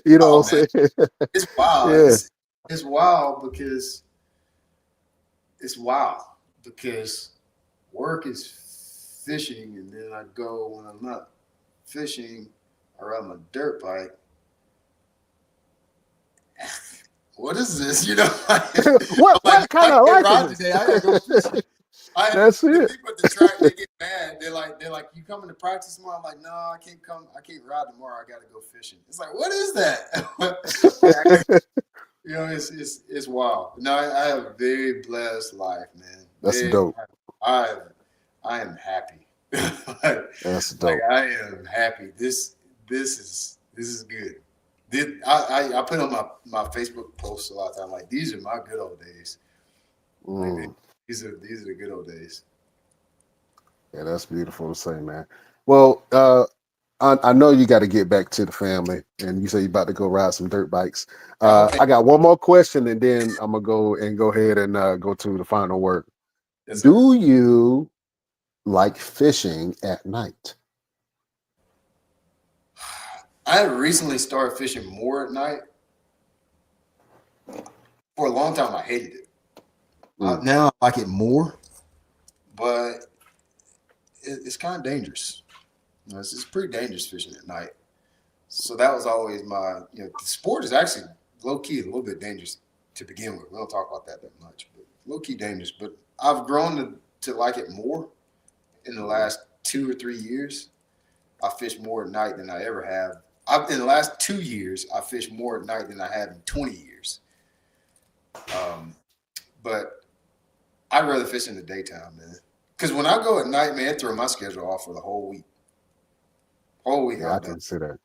You know what I'm saying? It's wild. Yeah. It's wild because work is fishing, and then I go when I'm not fishing or on my dirt bike. What is this? what kind of life is today? I gotta go fishing. That's the it. people at the track, they get mad. They're like, you coming to practice tomorrow? I'm like, no, I can't come. I can't ride tomorrow. I gotta go fishing. It's like, what is that? It's wild. No, I have a very blessed life, man. That's dope. I am happy. That's dope. I am happy. This is good. I put on my Facebook posts a lot of time. Like, these are my good old days. Like, these are the good old days. Yeah, that's beautiful to say, man. Well, I know you got to get back to the family, and you say you're about to go ride some dirt bikes. Okay. I got one more question, and then I'm gonna go ahead and go to the final word. Yes, do you like fishing at night? I recently started fishing more at night. For a long time, I hated it. Now I like it more, but it's kind of dangerous. It's pretty dangerous fishing at night. So that was always my, the sport is actually low-key a little bit dangerous to begin with. We don't talk about that much, but low-key dangerous. But I've grown to like it more in the last 2 or 3 years. I fish more at night than I ever have. In the last 2 years, I fished more at night than I have in 20 years. But I'd rather fish in the daytime, man. Because when I go at night, man, it throws my schedule off for the whole week. Yeah, I can see that.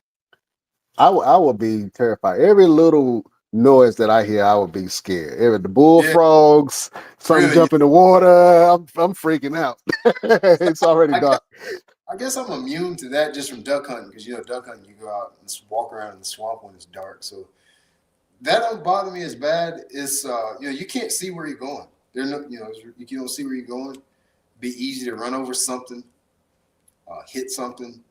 I would be terrified. Every little noise that I hear, I would be scared. The bullfrogs, something jump in the water, I'm freaking out. It's already dark. I guess I'm immune to that just from duck hunting, because duck hunting, you go out and walk around in the swamp when it's dark. So that don't bother me as bad. It's you can't see where you're going. You don't see where you're going. It'd be easy to run over something, hit something.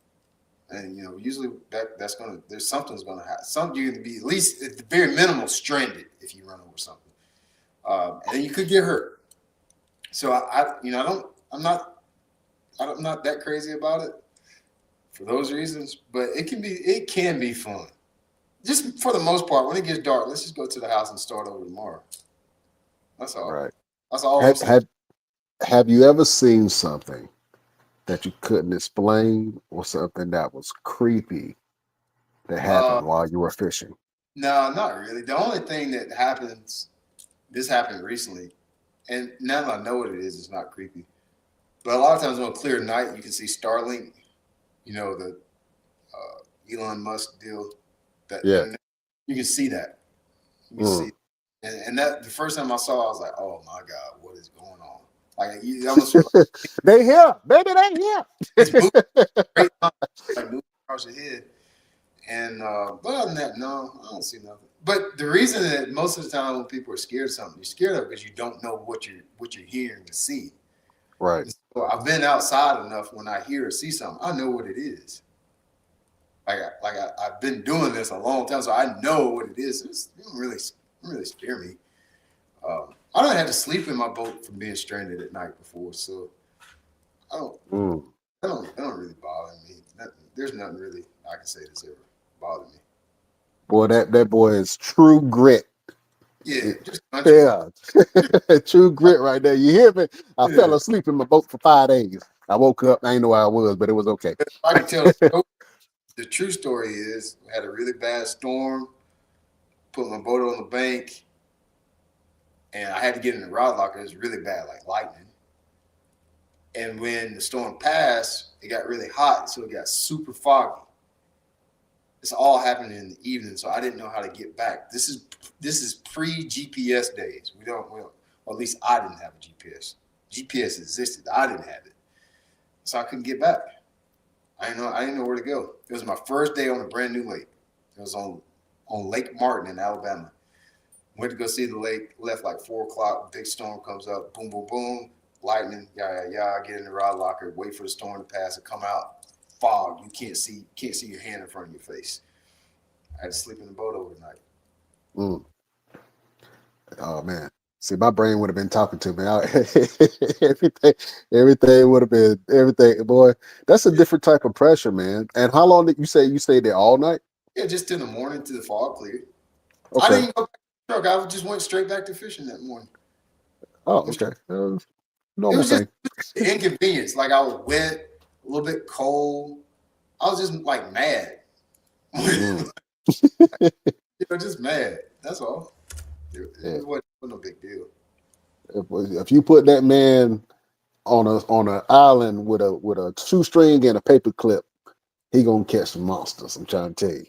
And usually there's something's gonna happen. You're gonna be at least at the very minimal stranded if you run over something, and then you could get hurt. So I'm not that crazy about it for those reasons. But it can be fun. Just for the most part, when it gets dark, let's just go to the house and start over tomorrow. That's all. Right. That's all. Have you ever seen something that you couldn't explain, or something that was creepy that happened while you were fishing? No, not really. The only thing that happens, this happened recently, and now that I know what it is, it's not creepy. But a lot of times on a clear night, you can see Starlink, the Elon Musk deal. You can see that. You can see it. And that the first time I saw it, I was like, oh my God, what is going on? Like, you almost feel like they here, baby, they here. It's moving, like moving across your head. And but other than that, no, I don't see nothing. But the reason that most of the time when people are scared of something, you're scared of it because you don't know what you're hearing to see. Right. So I've been outside enough when I hear or see something, I know what it is. I've been doing this a long time, so I know what it is. It don't really scare me. I don't have to sleep in my boat from being stranded at night before, so I don't. Mm. That don't really bother me. There's nothing really I can say that's ever bothered me. Boy, that boy is true grit. Yeah, just country. Yeah. True grit right there. You hear me? I Yeah. fell asleep in my boat for 5 days. I woke up. I didn't know where I was, but it was okay. I can tell the true story is we had a really bad storm, put my boat on the bank, and I had to get in the rod locker. It was really bad, like lightning. And when the storm passed, it got really hot, so it got super foggy. It's all happening in the evening, so I didn't know how to get back. This is pre-GPS days. Well, at least I didn't have a GPS. GPS existed. I didn't have it. So I couldn't get back. I didn't know where to go. It was my first day on a brand new lake. It was on Lake Martin in Alabama. Went to go see the lake, left like 4 o'clock, big storm comes up, boom, boom, boom, lightning, yeah, get in the rod locker, wait for the storm to pass and come out, fog, you can't see your hand in front of your face. I had to sleep in the boat overnight. Mm. Oh man. See, my brain would have been talking to me. Everything would have been everything. Boy, that's a different type of pressure, man. And how long did you say you stayed there all night? Yeah, just in the morning till the fog cleared. Okay. I didn't go back to the truck. I just went straight back to fishing that morning. Oh, okay. It Normal was just thing. inconvenience. Like I was wet, a little bit cold. I was just like mad. Mm. Just mad. That's all. It wasn't no big deal. If you put that man on an island with a shoestring and a paper clip, he gonna catch some monsters. I'm trying to tell you.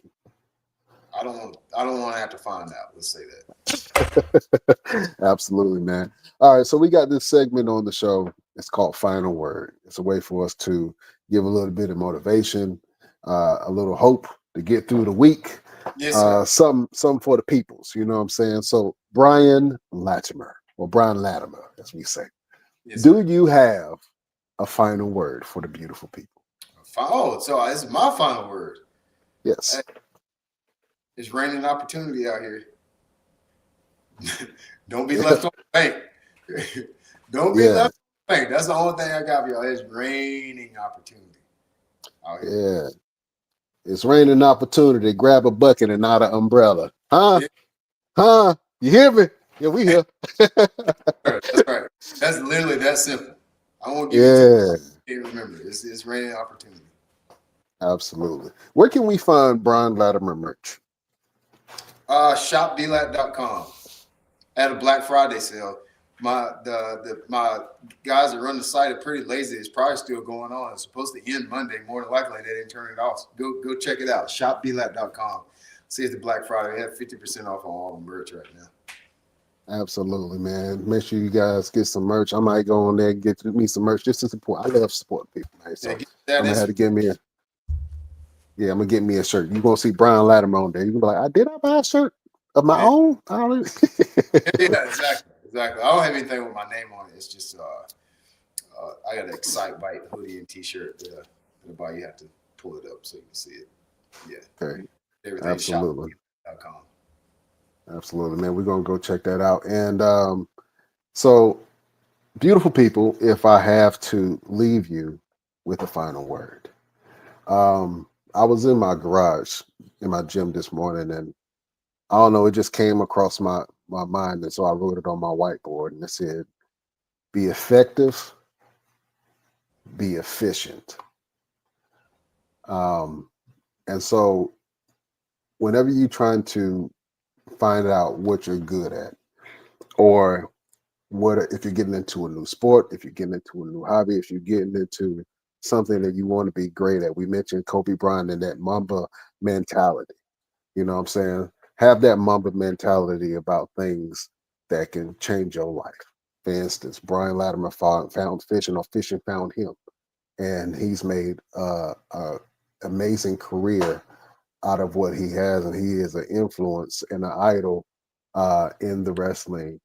I don't want to have to find out. Let's say that. Absolutely, man. All right, so we got this segment on the show. It's called Final Word. It's a way for us to give a little bit of motivation, a little hope to get through the week. Yes, sir. Some for the peoples. You know what I'm saying? So Brian Latimer, or Brian Latimer, as we say. Yes, Do you have a final word for the beautiful people? Oh, so this is my final word. Yes. It's raining opportunity out here. Don't be left on the bank. Don't be left on the bank. That's the only thing I got for y'all. It's raining opportunity out here. Yeah. It's raining opportunity. Grab a bucket and not an umbrella. Huh? Yeah. Huh? You hear me? Yeah, we here. That's right. That's literally that simple. I won't give you can't remember. It's raining opportunity. Absolutely. Where can we find Brian Latimer merch? Shopblat.com. At a Black Friday sale. My guys that run the site are pretty lazy. It's probably still going on. It's supposed to end Monday. More than likely, they didn't turn it off. Go check it out. Shopblat.com. See if the Black Friday. They have 50% off on all the merch right now. Absolutely, man. Make sure you guys get some merch. I might go on there and get me some merch just to support. I love supporting people, man. So I'm gonna have to get me I'm gonna get me a shirt. You're gonna see Brian Latimer on there. You're gonna be like, did I buy a shirt of my own? Yeah, exactly. I don't have anything with my name on it. It's just I got an Excite Bite hoodie and t-shirt that you have to pull it up so you can see it. Yeah. Okay. Everything. Absolutely. Shop.com. Absolutely, man. We're gonna go check that out. And so beautiful people, if I have to leave you with a final word. I was in my garage in my gym this morning, and I don't know, it just came across my mind, and so I wrote it on my whiteboard, and it said, be effective, be efficient. And so whenever you're trying to find out what you're good at, or if you're getting into a new sport, if you're getting into a new hobby, if you're getting into something that you want to be great at. We mentioned Kobe Bryant and that Mamba mentality. You know what I'm saying? Have that Mamba mentality about things that can change your life. For instance, Brian Latimer found fishing, or fishing found him. And he's made an amazing career out of what he has. And he is an influence and an idol in the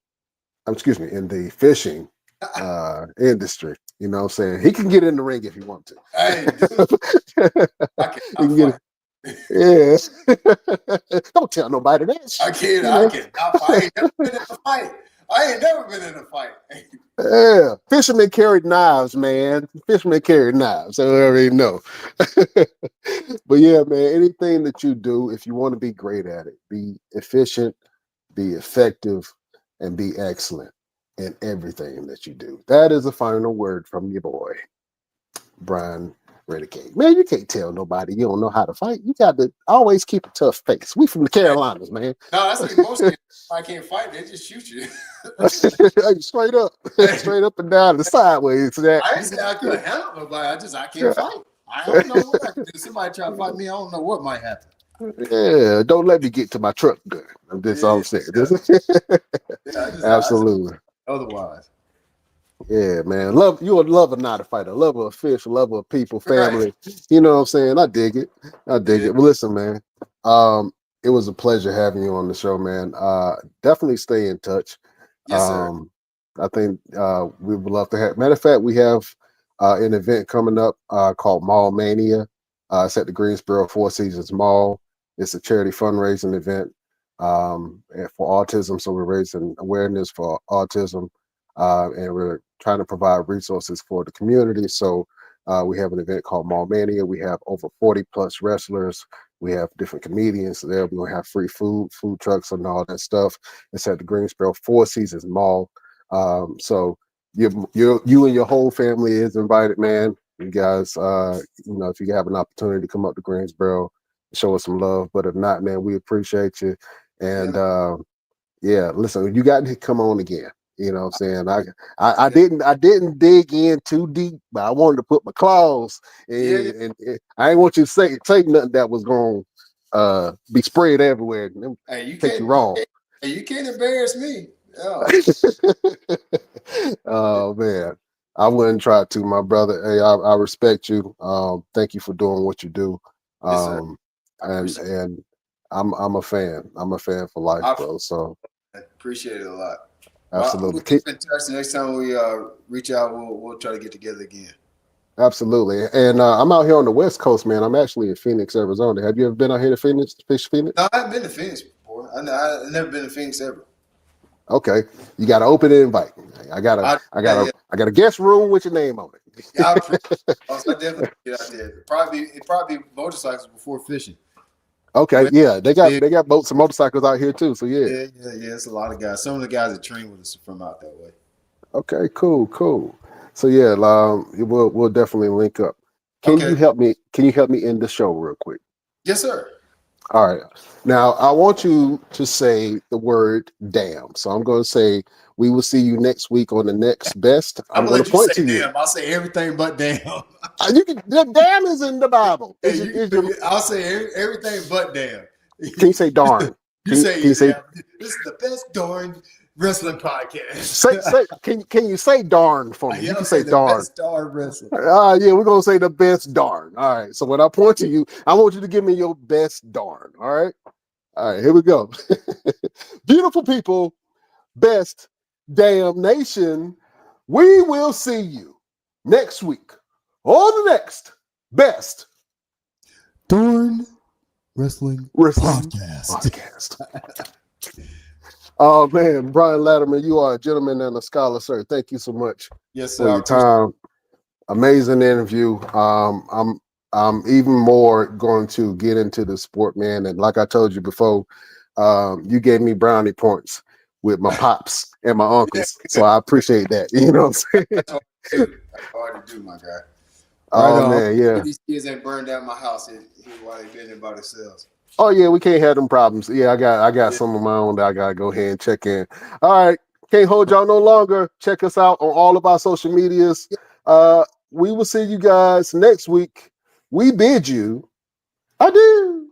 in the fishing industry. You know what I'm saying? He can get in the ring if he wants to. Hey, dude, I He can cannot get fight. Yeah. Don't tell nobody that. I can't. You know? I cannot fight. I ain't never been in a fight. Yeah. Fishermen carried knives, man. Fishermen carried knives. I already know. But yeah, man, anything that you do, if you want to be great at it, be efficient, be effective, and be excellent in everything that you do. That is the final word from your boy, Brian Renegade. Man, you can't tell nobody you don't know how to fight. You got to always keep a tough face. We from the Carolinas, man. No, that's like most kids. I can't fight. They just shoot you. Straight up and down the sideways. That I didn't say I could handle nobody. I can't fight. I don't know what I can do. Somebody try to fight me. I don't know what might happen. Yeah, don't let me get to my truck gun. That's all I'm saying. Absolutely. Otherwise. Yeah, man. You're a lover, not a fighter. Lover of fish, lover of people, family. Right. You know what I'm saying? I dig it. Well, listen, man. It was a pleasure having you on the show, man. Definitely stay in touch. Yes, sir. I think we would love to have. Matter of fact, we have an event coming up called Mall Mania. It's at the Greensboro Four Seasons Mall. It's a charity fundraising event for autism. So we're raising awareness for autism, and we're trying to provide resources for the community. So we have an event called Mall Mania. We have over 40 plus wrestlers. We have different comedians there. We're gonna have free food trucks and all that stuff. It's at the Greensboro Four Seasons Mall. So you and your whole family is invited, man. You guys, if you have an opportunity to come up to Greensboro, show us some love. But if not, man, we appreciate you. And listen, you got to come on again. You know what I'm saying? I didn't dig in too deep, but I wanted to put my claws and I didn't want you to say nothing that was going to be sprayed everywhere and take you wrong. Hey, you can't embarrass me. Oh. Oh man, I wouldn't try to, my brother. Hey, I respect you. Thank you for doing what you do. And I'm a fan. I'm a fan for life, bro. So I appreciate it a lot. Absolutely. We'll keep in touch. The next time we reach out, we'll try to get together again. Absolutely. And I'm out here on the West Coast, man. I'm actually in Phoenix, Arizona. Have you ever been out here to Phoenix? Phoenix? No, I haven't been to Phoenix before. I've never been to Phoenix ever. Okay, you got to open an invite. I got a guest room with your name on it. Yeah, I definitely get out there. It probably motorcycles before fishing. Okay, yeah, they got boats and motorcycles out here too. So yeah. It's a lot of guys. Some of the guys that train with us are from out that way. Okay, cool. So yeah, we'll definitely link up. Can you help me end the show real quick? Yes, sir. All right. Now I want you to say the word damn. So I'm going to say we will see you next week on the next best. I'm going to point to you. Damn. I'll say everything but damn. The damn is in the Bible. I'll say everything but damn. Can you say darn? Can you say this is the best darn wrestling podcast. Can you say darn for me? You can say darn. Best darn wrestling. Yeah, we're gonna say the best darn. All right. So when I point to you, I want you to give me your best darn. All right. Here we go. Beautiful people, best damn nation. We will see you next week on the next best darn wrestling podcast. Oh man, Brian Latimer, you are a gentleman and a scholar, sir. Thank you so much for your time. Amazing interview. I'm even more going to get into the sport, man. And like I told you before, you gave me brownie points with my pops and my uncles, so I appreciate that. You know what I'm saying? That's hard to do, my guy. Oh man, yeah. These kids ain't burned down my house while they've been in by themselves. Oh yeah, we can't have them problems. Yeah, I got some of my own that I gotta go ahead and check in. All right, can't hold y'all no longer. Check us out on all of our social medias. We will see you guys next week. We bid you adieu.